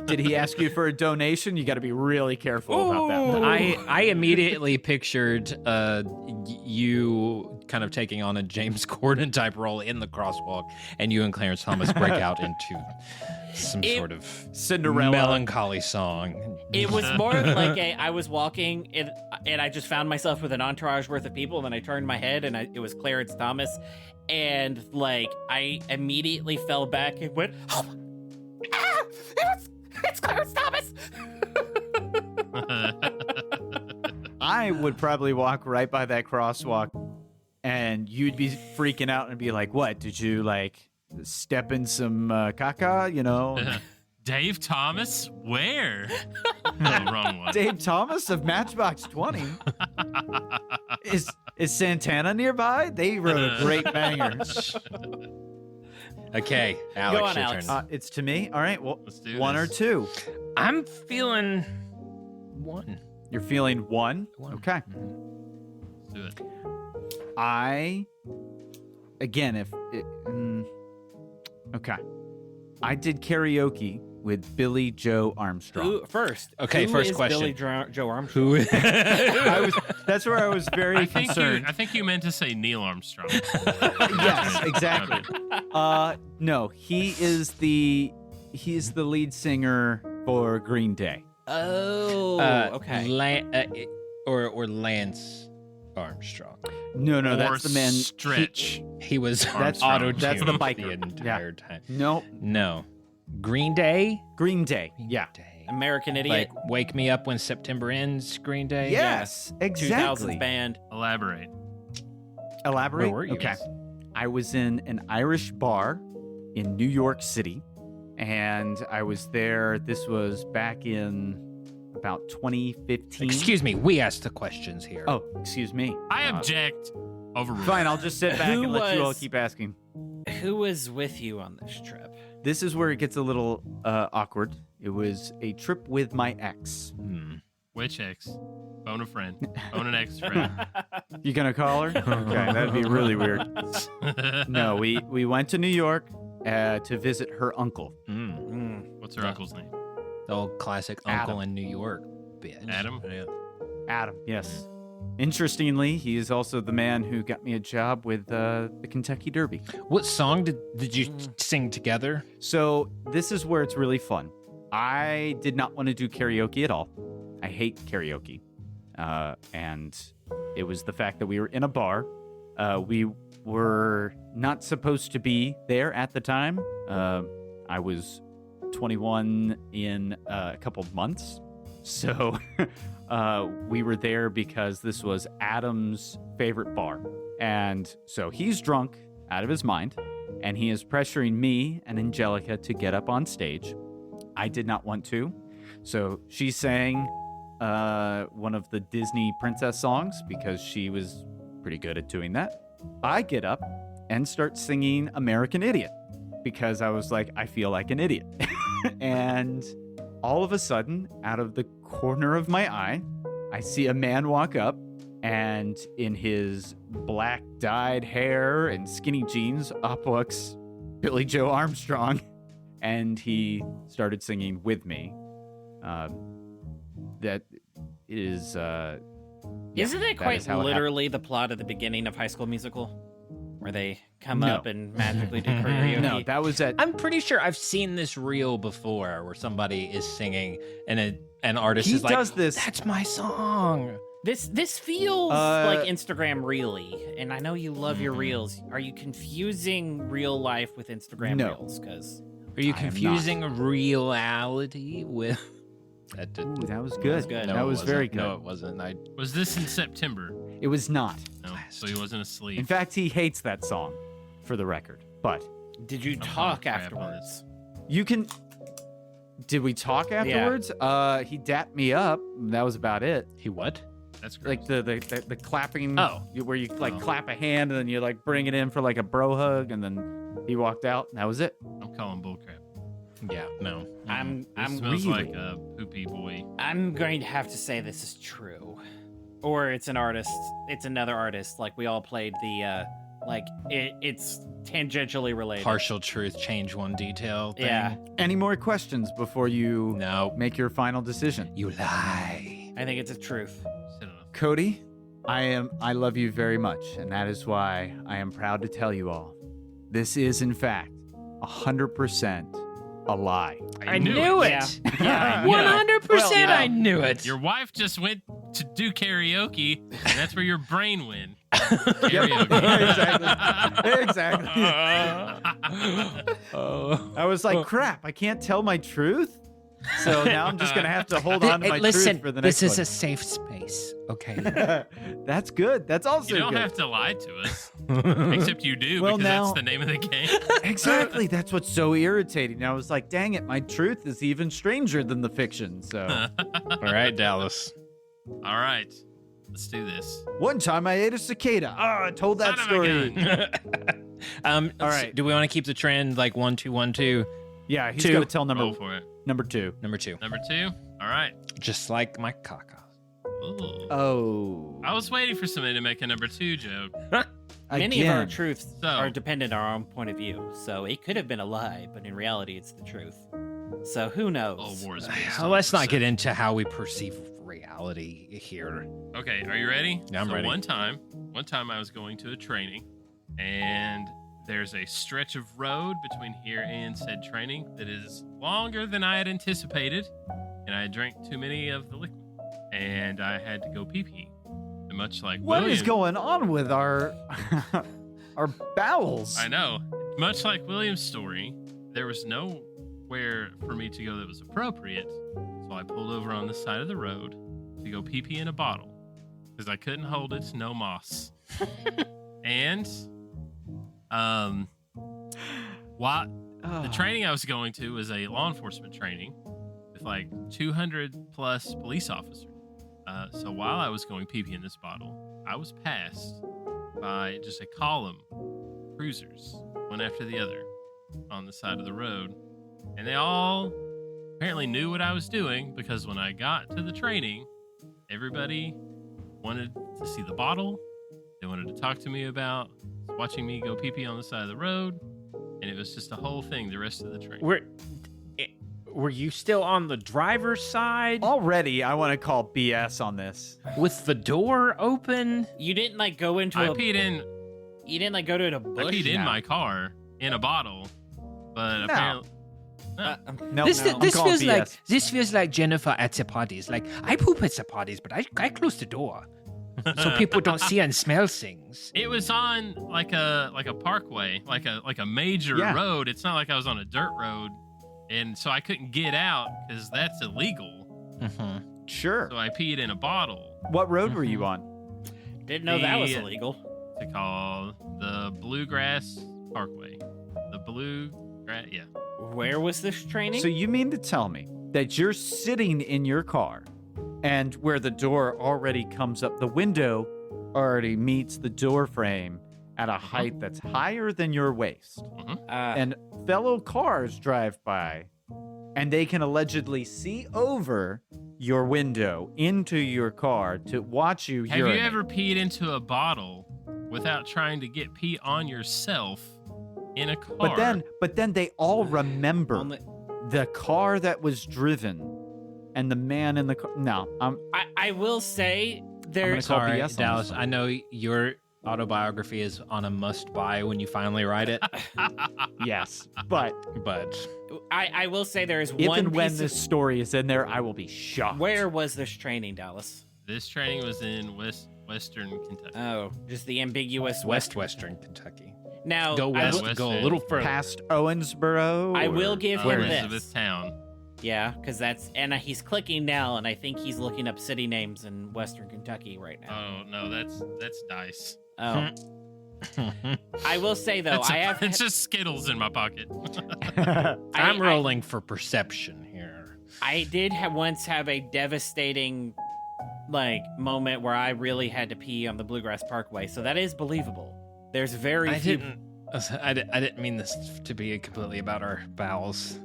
Did he ask you for a donation? You got to be really careful about that one. I immediately pictured you kind of taking on a James Corden type role in the crosswalk, and you and Clarence Thomas break out into some sort of Cinderella melancholy song. It was more of like I was walking and I just found myself with an entourage worth of people, and then I turned my head and it was Clarence Thomas, and like I immediately fell back and went, oh, it's Clarence Thomas. I would probably walk right by that crosswalk, and you'd be freaking out and be like, "What? Did you like step in some caca? You know?" Dave Thomas? Where? No, wrong one. Dave Thomas of Matchbox 20. Is Santana nearby? They wrote a great banger. Okay, Alex, Go on, your Alex. turn. It's to me. All right. Well, Let's do one this. or two. I'm feeling one. You're feeling one. One. Okay. Let's do it. Okay. I did karaoke with Billy Joe Armstrong. Who first? Okay, who first is question. Billy Joe Armstrong. Who? That's where I was very concerned. I think you meant to say Neil Armstrong. Yes, exactly. No, he's the lead singer for Green Day. Oh, okay. Or Lance Armstrong. No, Or that's the man. Stretch. He was Armstrong. auto That's the biker. the entire time. No. Green Day. Green Day. Yeah. American Idiot. Like Wake Me Up When September Ends. Green Day. Yes, exactly. 2000s band. Elaborate. Elaborate. Where were you Okay. guys? I was in an Irish bar in New York City, and I was there. This was back in about 2015. Excuse me. We asked the questions here. Oh, excuse me. I object. Overruled. Fine, I'll just sit back Who and let you all was- keep asking. Who was with you on this trip? This is where it gets a little awkward. It was a trip with my ex. Which ex? Phone a friend. Phone an ex friend. You gonna call her? Okay, that'd be really weird. No, we went to New York to visit her uncle. What's her uncle's name? The old classic Adam. Uncle in New York. Bitch. Adam? Yeah. Adam, yes. Interestingly, he is also the man who got me a job with the Kentucky Derby. What song did you sing together? So this is where it's really fun. I did not want to do karaoke at all. I hate karaoke. And it was the fact that we were in a bar. We were not supposed to be there at the time. I was 21 in a couple months. So we were there because this was Adam's favorite bar. And so he's drunk out of his mind, and he is pressuring me and Angelica to get up on stage. I did not want to. So she sang one of the Disney princess songs because she was pretty good at doing that. I get up and start singing American Idiot because I was like, I feel like an idiot. And all of a sudden, out of the corner of my eye, I see a man walk up, and in his black dyed hair and skinny jeans, up walks Billy Joe Armstrong, and he started singing with me. That is, Isn't it quite how it literally the plot of the beginning of High School Musical, where they come No. up and magically do karaoke? No, that was at. I'm pretty sure I've seen this reel before where somebody is singing and an artist He is like, does this. That's my song. This feels like Instagram Reely, and I know you love your reels. Are you confusing real life with Instagram No. reels? Because Are you confusing reality with? That was good. No, that was very good. No, it wasn't. Was this in September? It was not. No, so he wasn't asleep. In fact, he hates that song, for the record. But did you talk afterwards? You can. Did we talk afterwards? He dapped me up. That was about it. He what? That's gross. Like the clapping. Oh, where you like clap a hand and then you like bring it in for like a bro hug, and then he walked out. And that was it. I'm calling bullcrap. Yeah, no. I'm smells really, like a poopy boy. I'm going to have to say this is true, or it's an artist. It's another artist. Like we all played the it's tangentially related. Partial truth, change one detail thing. Yeah. Any more questions before you make your final decision? You lie. I think it's a truth. Cody, I love you very much, and that is why I am proud to tell you all. This is in fact 100% a lie. I knew it. Yeah, 100%. I knew it. Your wife just went to do karaoke, and that's where your brain went. Karaoke. Exactly. I was like, crap, I can't tell my truth. So now I'm just going to have to hold on to my truth for the next this is one. a safe space, okay? That's good. That's also You don't good. have to lie to us. Except you do, Well, because now- that's the name of the game. Exactly. That's what's so irritating. I was like, dang it, my truth is even stranger than the fiction. So, All right, Dallas. All right. Let's do this. one time I ate a cicada. I told that Son of a story. All All right. Do we want to keep the trend like 1, 2, 1, 2? Yeah, he's Two. got to tell Roll for it. number 2. Number 2. Number 2. All right. Just like my caca. Ooh. Oh. I was waiting for somebody to make a number 2 joke. Many of our Again. truths are dependent on our own point of view, so it could have been a lie, but in reality, it's the truth. So who knows? All war is based Well, on let's not get perception. into how we perceive reality here. Okay, are you ready? Yeah, I'm so ready. One time I was going to a training, and there's a stretch of road between here and said training that is longer than I had anticipated, and I drank too many of the liquid, and I had to go pee-pee. And much like What is William, going on with our our bowels? I know. Much like William's story, there was nowhere for me to go that was appropriate, so I pulled over on the side of the road to go pee-pee in a bottle because I couldn't hold it, no moss. And the training I was going to was a law enforcement training with like 200 plus police officers. So while I was going pee-pee in this bottle, I was passed by just a column of cruisers, one after the other, on the side of the road. And they all apparently knew what I was doing, because when I got to the training, everybody wanted to see the bottle. They wanted to talk to me about watching me go pee-pee on the side of the road. And it was just a whole thing the rest of the training. Were you still on the driver's side? Already, I want to call BS on this. With the door open? You didn't like go into I a. peed in. You didn't like go to a bush. I peed in now. my car in a bottle, but apparently. No, This feels BS. like feels like Jennifer at the parties. Like, I poop at the parties, but I close the door so people don't see and smell things. It was on like a parkway, like a major road. It's not like I was on a dirt road, and so I couldn't get out because that's illegal. Mm-hmm. Sure. So I peed in a bottle. What road were you on? Didn't know that was illegal. It's called the Bluegrass Parkway. The Bluegrass, yeah. Where was this training? So you mean to tell me that you're sitting in your car, and where the door already comes up, the window already meets the door frame at a height that's higher than your waist, and fellow cars drive by, and they can allegedly see over your window into your car to watch you Have urinate. you ever peed into a bottle without trying to get pee on yourself in a car? But then they all remember the car that was driven and the man in the car. No, I will say there's Sorry, Dallas. I know your autobiography is on a must-buy when you finally write it. Yes, but I will say there is if one. and when piece this story is in there, I will be shocked. Where was this training, Dallas? This training was in Western Kentucky. Oh, just the ambiguous Western Kentucky. Now, Go west, go a little further. Past Owensboro? I will give him this. Elizabethtown. Yeah, because he's clicking now, and I think he's looking up city names in Western Kentucky right now. Oh no, that's dice. Oh. I will say though, it's just Skittles in my pocket. I'm rolling for perception here. I did once have a devastating moment where I really had to pee on the Bluegrass Parkway, so that is believable. There's very few. I didn't mean this to be completely about our bowels.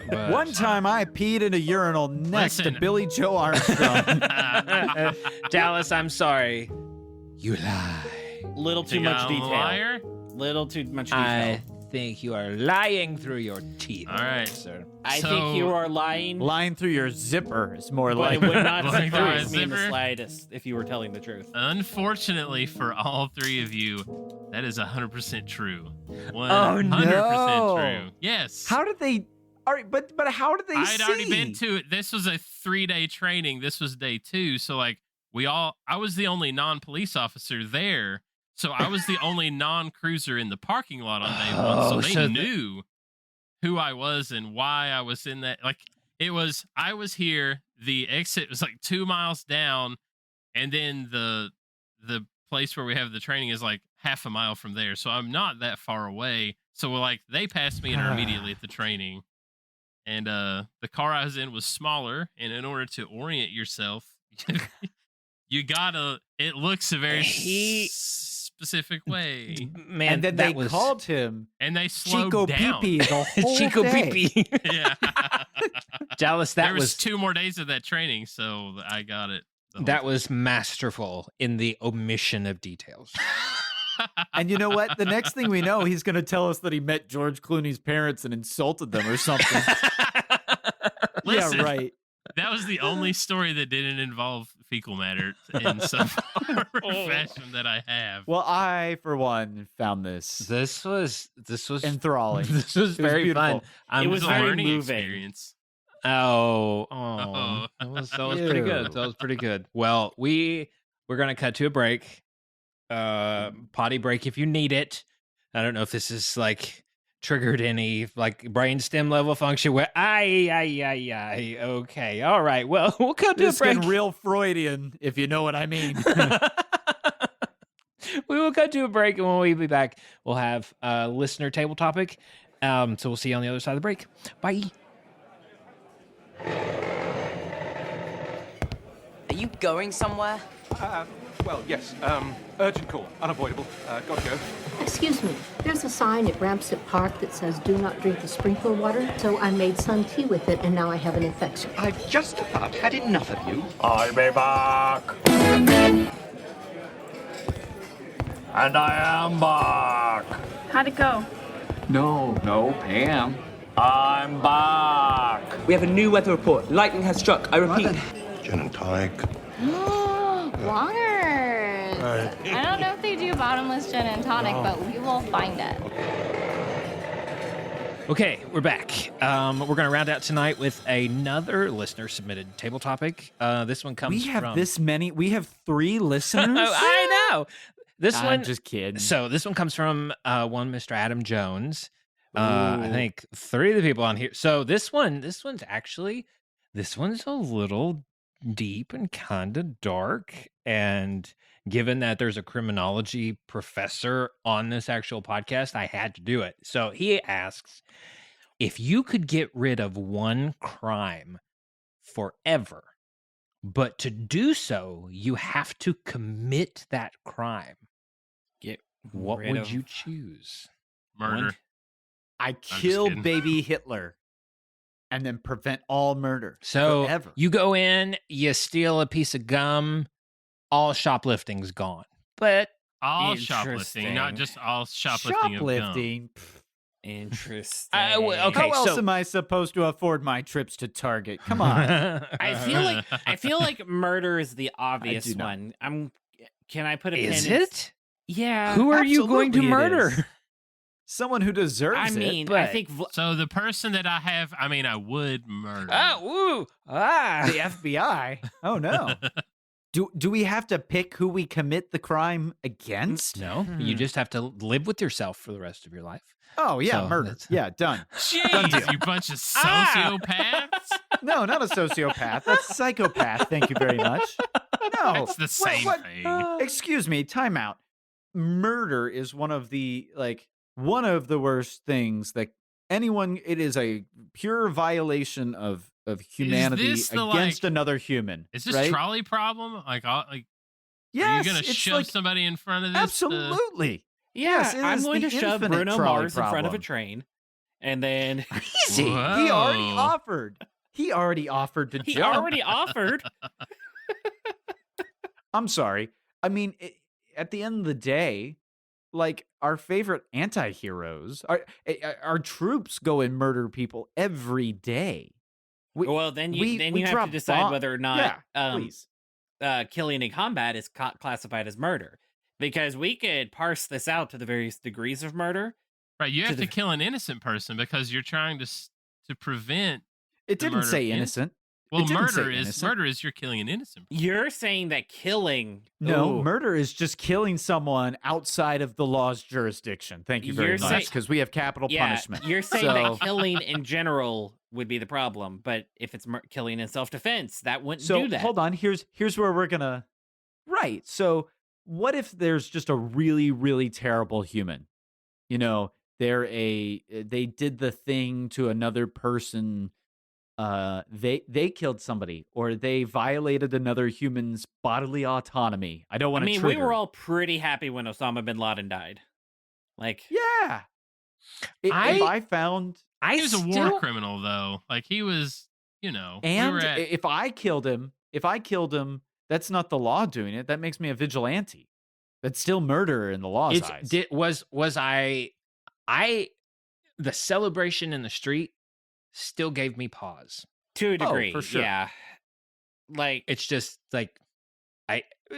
But one time I peed in a urinal next to Billy Joe Armstrong. Dallas, I'm sorry. You lie. Little too much detail. Liar? Little too much detail. I think you are lying through your teeth. All right, sir. I think you are lying. Lying through your zipper is more but like. It would not Lying through surprise my me in the zipper? slightest if you were telling the truth. Unfortunately for all three of you, that is 100% true. 100% Oh, no. true. Yes. How did they? All right, but how did they I'd already been to it. This was a 3-day training. This was day 2. So I was the only non-police officer there. So I was the only non-cruiser in the parking lot on day 1. So they knew who I was and why I was in that. I was here. The exit was 2 miles down, and then the place where we have the training is half a mile from there. So I'm not that far away. So they passed me and are immediately at the training. And the car I was in was smaller, and in order to orient yourself, you gotta. It looks a very specific way. Man, and then they called him, and they slowed Chico down. Pee-Pee the whole Chico day. Pee-Pee. Yeah, Dallas, there was 2 more days of that training, so I got it. That was masterful in the omission of details. And you know what? The next thing we know, he's going to tell us that he met George Clooney's parents and insulted them or something. Listen, yeah, right. That was the only story that didn't involve fecal matter in some form or fashion that I have. Well, I, for one, found this. This was enthralling. This was very fun. It was a very learning moving experience. Oh, that was pretty good. That was pretty good. Well, we're gonna cut to a break. Potty break if you need it. I don't know if this is triggered any brainstem level function where okay, all right, well, we'll cut to a break. This real Freudian, if you know what I mean. We will cut to a break, and when we be back, we'll have a listener table topic. So we'll see you on the other side of the break. Bye. Are you going somewhere? Well, yes. Urgent call. Unavoidable. Gotta go. Excuse me, there's a sign at Ramsett Park that says do not drink the sprinkler water, so I made sun tea with it, and now I have an infection. I've just about had enough of you. I'll be back. And I am back. How'd it go? No, Pam. I'm back. We have a new weather report. Lightning has struck. I repeat. Gin and tonic. Wongers. I don't know if they do bottomless gin and tonic, but we will find it. Okay, we're back. We're going to round out tonight with another listener-submitted table topic. This one comes from... We have this many? We have 3 listeners? I know! I'm just kidding. So this one comes from one Mr. Adam Jones. I think 3 of the people on here. So this one's a little deep and kind of dark. And given that there's a criminology professor on this actual podcast, I had to do it. So he asks, if you could get rid of one crime forever, but to do so, you have to commit that crime, what would you choose? Murder. I kill baby Hitler and then prevent all murder. So forever. You go in, you steal a piece of gum, all shoplifting's gone. But all shoplifting, not just all shoplifting. Shoplifting. Interesting. Okay, how else am I supposed to afford my trips to Target? Come on. I feel like murder is the obvious one. Can I put a pin? Is it? Yeah. Who are you going to murder? Someone who deserves it. I think so. The person that I have, I would murder. The FBI. Oh no. Do we have to pick who we commit the crime against? No, you just have to live with yourself for the rest of your life. Oh, yeah, So murder. Yeah, done. Done deal. Jeez, you bunch of sociopaths. No, not a sociopath. That's a psychopath. Thank you very much. No. That's the same thing. Excuse me, time out. Murder is one of the worst things that it is a pure violation of humanity against another human. Is this right? trolley problem? Yes, are you gonna it's shove somebody in front of this? Absolutely. Yeah, Yes, it I'm is going the to shove infinite Bruno trolley Mars in front of a problem. train, and then Easy. He already offered. He already offered to he jump. already offered. I'm sorry. I mean, at the end of the day, like our favorite anti-heroes, our troops go and murder people every day. Well, then you have to drop decide whether or not please. Killing in combat is classified as murder, because we could parse this out to the various degrees of murder. Right, you have to kill an innocent person because you're trying to prevent. It the didn't murder of say innocent. Well, It didn't say murder innocent. is you're killing an innocent person. You're saying that killing No, Ooh. murder is just killing someone outside of the law's jurisdiction. Thank you very You're much, because we have capital punishment. You're saying So- that killing in general would be the problem, but if it's killing in self-defense, that wouldn't So do that. hold on. Here's where we're gonna. Right. So what if there's just a really, really terrible human? You know, they did the thing to another person. They killed somebody, or they violated another human's bodily autonomy. I don't want to. we were all pretty happy when Osama bin Laden died. Like, yeah. If I found, He was a war criminal, though. Like, he was, and if I killed him, that's not the law doing it. That makes me a vigilante. That's still murder in the law's eyes. The celebration in the street still gave me pause. to a degree, for sure. yeah. Like, It's just like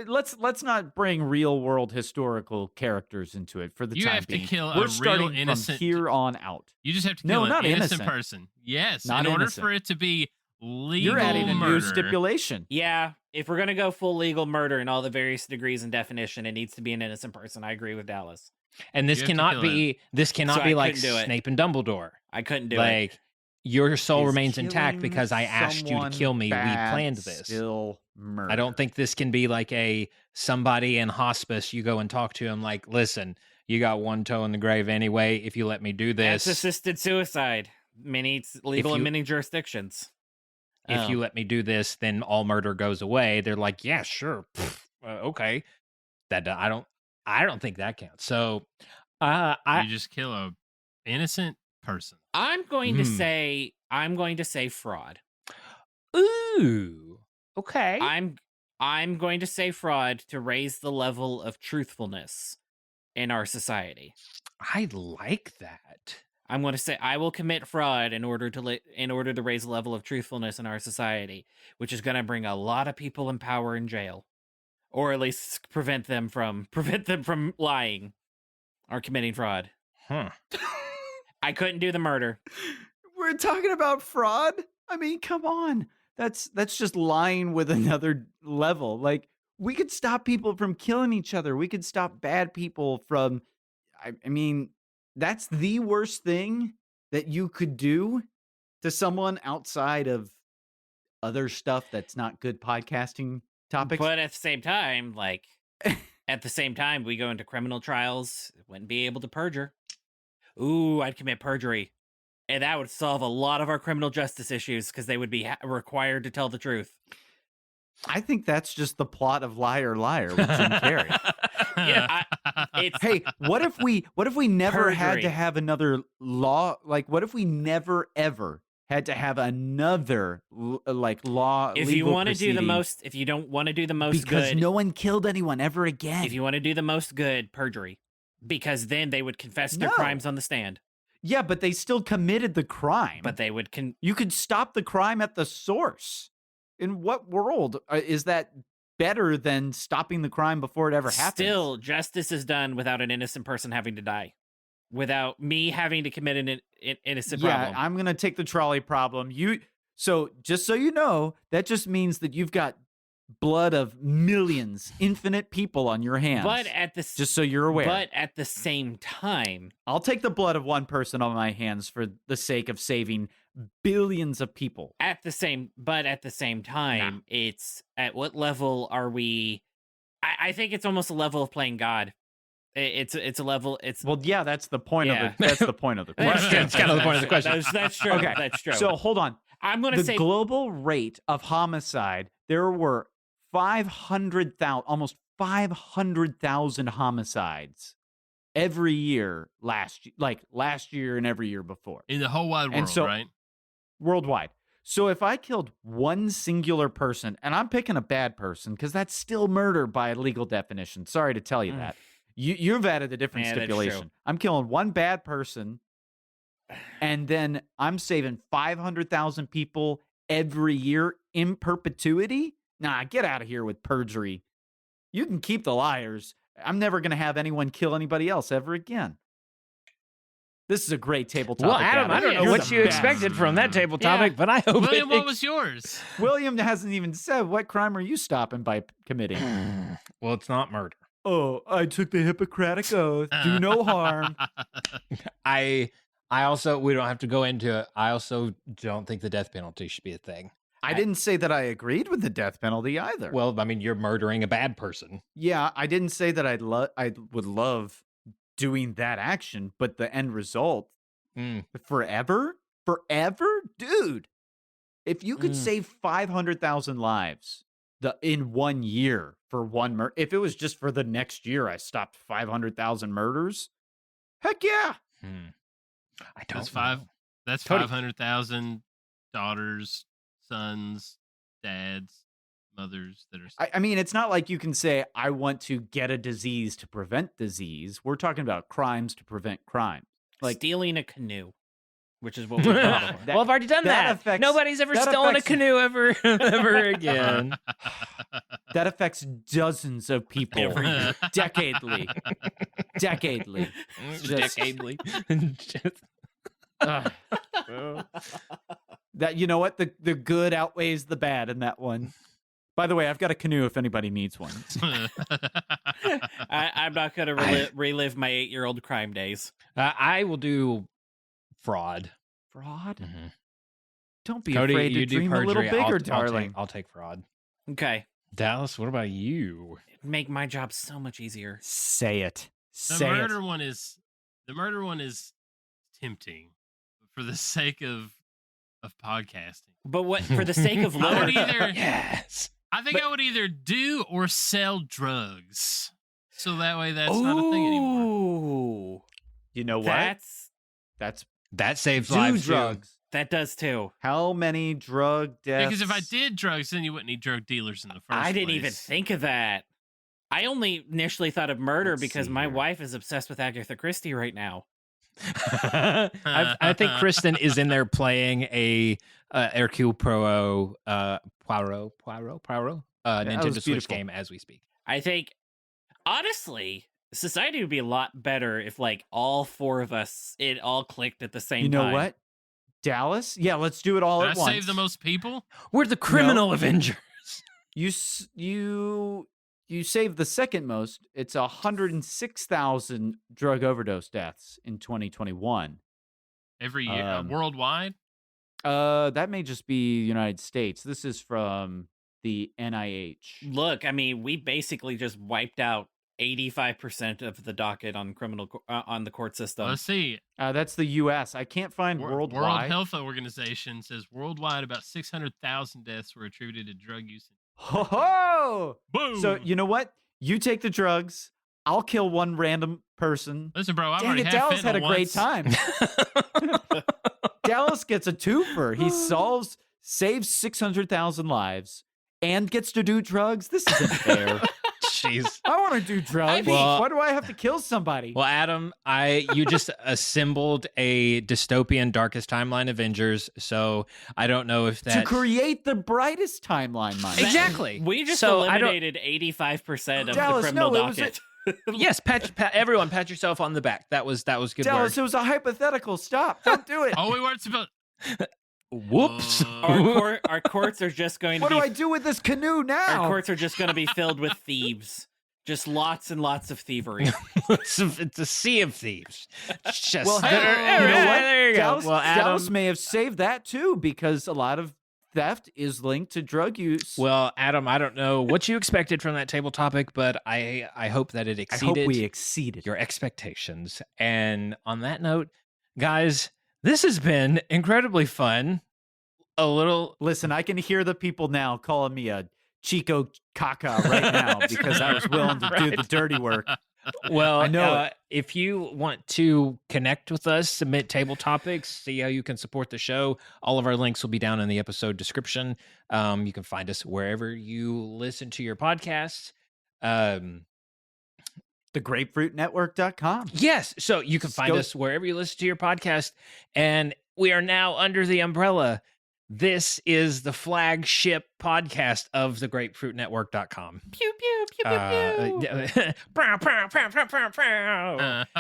Let's not bring real world historical characters into it for the You time have to being. kill a We're real starting innocent- from here on out. You just have to No, kill not an innocent innocent. person. Yes, Not in order innocent. for it to be legal You're adding a murder. new stipulation. yeah, if we're gonna go full legal murder in all the various degrees and definition, it needs to be an innocent person. I agree with Dallas. And this You have to cannot kill be So I like couldn't do it. Snape and Dumbledore. I couldn't do it. Like your soul Is remains intact killing because I asked you to someone kill me. We bad planned this. Still murder. I don't think this can be like somebody in hospice. You go and talk to him like, listen, you got one toe in the grave anyway. If you let me do That's this, assisted suicide. It's legal in many jurisdictions. if you let me do this, then all murder goes away. They're like, yeah, sure, okay. That I don't think that counts. So, you just kill a innocent person. I'm going to say fraud. Ooh, okay. I'm going to say fraud to raise the level of truthfulness in our society. I like that. I'm going to say I will commit fraud in order to raise the level of truthfulness in our society, which is going to bring a lot of people in power in jail, or at least prevent them from lying or committing fraud. Huh. I couldn't do the murder. We're talking about fraud? I mean, come on. That's just lying with another level. Like, we could stop people from killing each other. We could stop bad people from I mean, that's the worst thing that you could do to someone outside of other stuff that's not good podcasting topics. But at the same time, we go into criminal trials, wouldn't be able to perjure. Ooh, I'd commit perjury. And that would solve a lot of our criminal justice issues because they would be required to tell the truth. I think that's just the plot of Liar Liar with Jim Carrey. Yeah, Hey, what if we never had Perjury. to have another law? Like, what if we never ever had to have another law? If you want to do the most, if you don't want to do the most because good, no one killed anyone ever again. if you want to do the most good, perjury, because then they would confess their No. crimes on the stand. Yeah, but they still committed the crime. But they would You could stop the crime at the source. In what world is that better than stopping the crime before it ever happens? Still, justice is done without an innocent person having to die, without me having to commit an innocent problem. I'm gonna take the trolley problem. So just so you know, that just means that you've got blood of millions, infinite people on your hands. But just so you're aware. But at the same time, I'll take the blood of one person on my hands for the sake of saving billions of people. At the same time, it's at what level are we? I think it's almost a level of playing God. It's a level. Yeah, that's the point of it. That's the point of the question. It's kind of the point of the question. That's true. Okay, that's true. So hold on. I'm going to say the global rate of homicide. There were 500,000, almost 500,000 homicides every year last year and every year before in the whole wide world, right? Worldwide. So if I killed one singular person, and I'm picking a bad person because that's still murder by legal definition. Sorry to tell you that. You've added a different stipulation. I'm killing one bad person, and then I'm saving 500,000 people every year in perpetuity? Nah, get out of here with perjury. You can keep the liars. I'm never going to have anyone kill anybody else ever again. This is a great table topic. Well, Adam, I don't know what you expected from that table topic, but I hope William, what was yours? William hasn't even said, what crime are you stopping by committing? Well, it's not murder. Oh, I took the Hippocratic Oath. Do no harm. I also, we don't have to go into it. I also don't think the death penalty should be a thing. I didn't say that I agreed with the death penalty either. Well, I mean, you're murdering a bad person. Yeah, I didn't say that I would love doing that action, but the end result, forever, dude. If you could save 500,000 lives in 1 year for one murder, if it was just for the next year, I stopped 500,000 murders. Heck yeah. I don't. That's 500,000 daughters, sons, dads, mothers that are. I mean, it's not like you can say, I want to get a disease to prevent disease. We're talking about crimes to prevent crime. Like stealing a canoe, which is what we're talking about. Well, I've already done that. Nobody's ever stolen a canoe ever again. That affects dozens of people decadely. Decadely. That, you know what? The good outweighs the bad in that one. By the way, I've got a canoe if anybody needs one. I'm not going to relive my 8-year-old crime days. I will do fraud. Fraud? Mm-hmm. Don't be Cody, afraid to dream a little bigger, darling. I'll take fraud. Okay. Dallas, what about you? It'd make my job so much easier. Say it. The murder one is tempting for the sake of podcasting. But what, for the sake of lower? Yes. I think I would either do or sell drugs. So that way that's not a thing anymore. You know what? That saves lives. Drugs. Too. That does too. How many drug deaths? Because if I did drugs, then you wouldn't need drug dealers in the first place. I didn't even think of that. I only initially thought of murder because my wife is obsessed with Agatha Christie right now. I think Kristen is in there playing a Hercule Poirot Nintendo Switch game as we speak. I think, honestly, society would be a lot better if, like, all four of us, it all clicked at the same time. You know what? Dallas? Yeah, let's do it all at once. Save the most people? We're the criminal Avengers. You saved the second most. It's 106,000 drug overdose deaths in 2021. Every year? Worldwide? That may just be United States. This is from the NIH. Look, I mean, we basically just wiped out 85% of the docket on on the court system. Let's see. That's the U.S. I can't find worldwide. World Health Organization says worldwide about 600,000 deaths were attributed to drug use. Ho ho! Boom! So you know what? You take the drugs. I'll kill one random person. Listen, bro, I've Dang already it, had Dallas had a great once. time. Dallas gets a twofer. He saves 600,000 lives, and gets to do drugs. This isn't fair. Jeez. I want to do drugs. Why do I have to kill somebody? Well, Adam, you just assembled a dystopian Darkest Timeline Avengers, so I don't know if that... To create the brightest timeline, Mike. Exactly. We just eliminated 85% of the criminal docket. Yes, everyone, pat yourself on the back. That was good Dallas, work. it was a hypothetical. Stop. Don't do it. Oh, we weren't supposed... Whoops. Our courts are just going to What be... do I do with this canoe now? Our courts are just going to be filled with thieves. Just lots and lots of thievery. It's a sea of thieves. Just well, hey, you know what? There you go. Well, Adam, Dallas may have saved that too, because a lot of theft is linked to drug use. Well, Adam, I don't know what you expected from that table topic, but I hope that it exceeded. I hope we exceeded your expectations. And on that note, guys, this has been incredibly fun. Listen, I can hear the people now calling me a Chico Caca right now because I was willing to do the dirty work. Well, I know if you want to connect with us, submit table topics, see how you can support the show, all of our links will be down in the episode description. You can find us wherever you listen to your podcasts. The grapefruitnetwork.com. Yes. So you can find us wherever you listen to your podcast. And we are now under the umbrella. This is the flagship podcast of the grapefruitnetwork.com. Pew, pew, pew, pew, pew.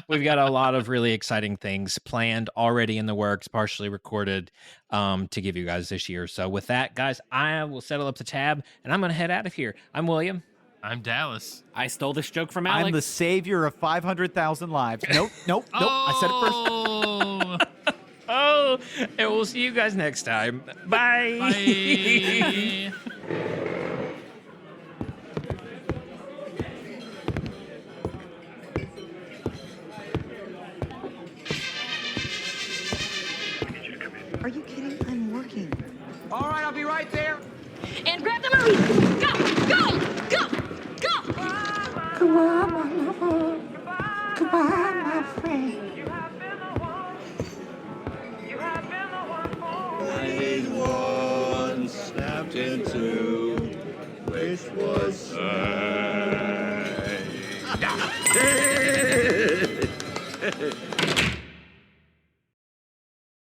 We've got a lot of really exciting things planned already in the works, partially recorded to give you guys this year. So with that, guys, I will settle up the tab and I'm going to head out of here. I'm William. I'm Dallas. I stole this joke from Alex. I'm the savior of 500,000 lives. Nope. I said it first. Oh, and we'll see you guys next time. Bye. Bye. Are you kidding? I'm working. All right, I'll be right there. And grab the movie. Go, go, go, go. Come on, my lover. Come on, my friend. One snapped in two, which was say.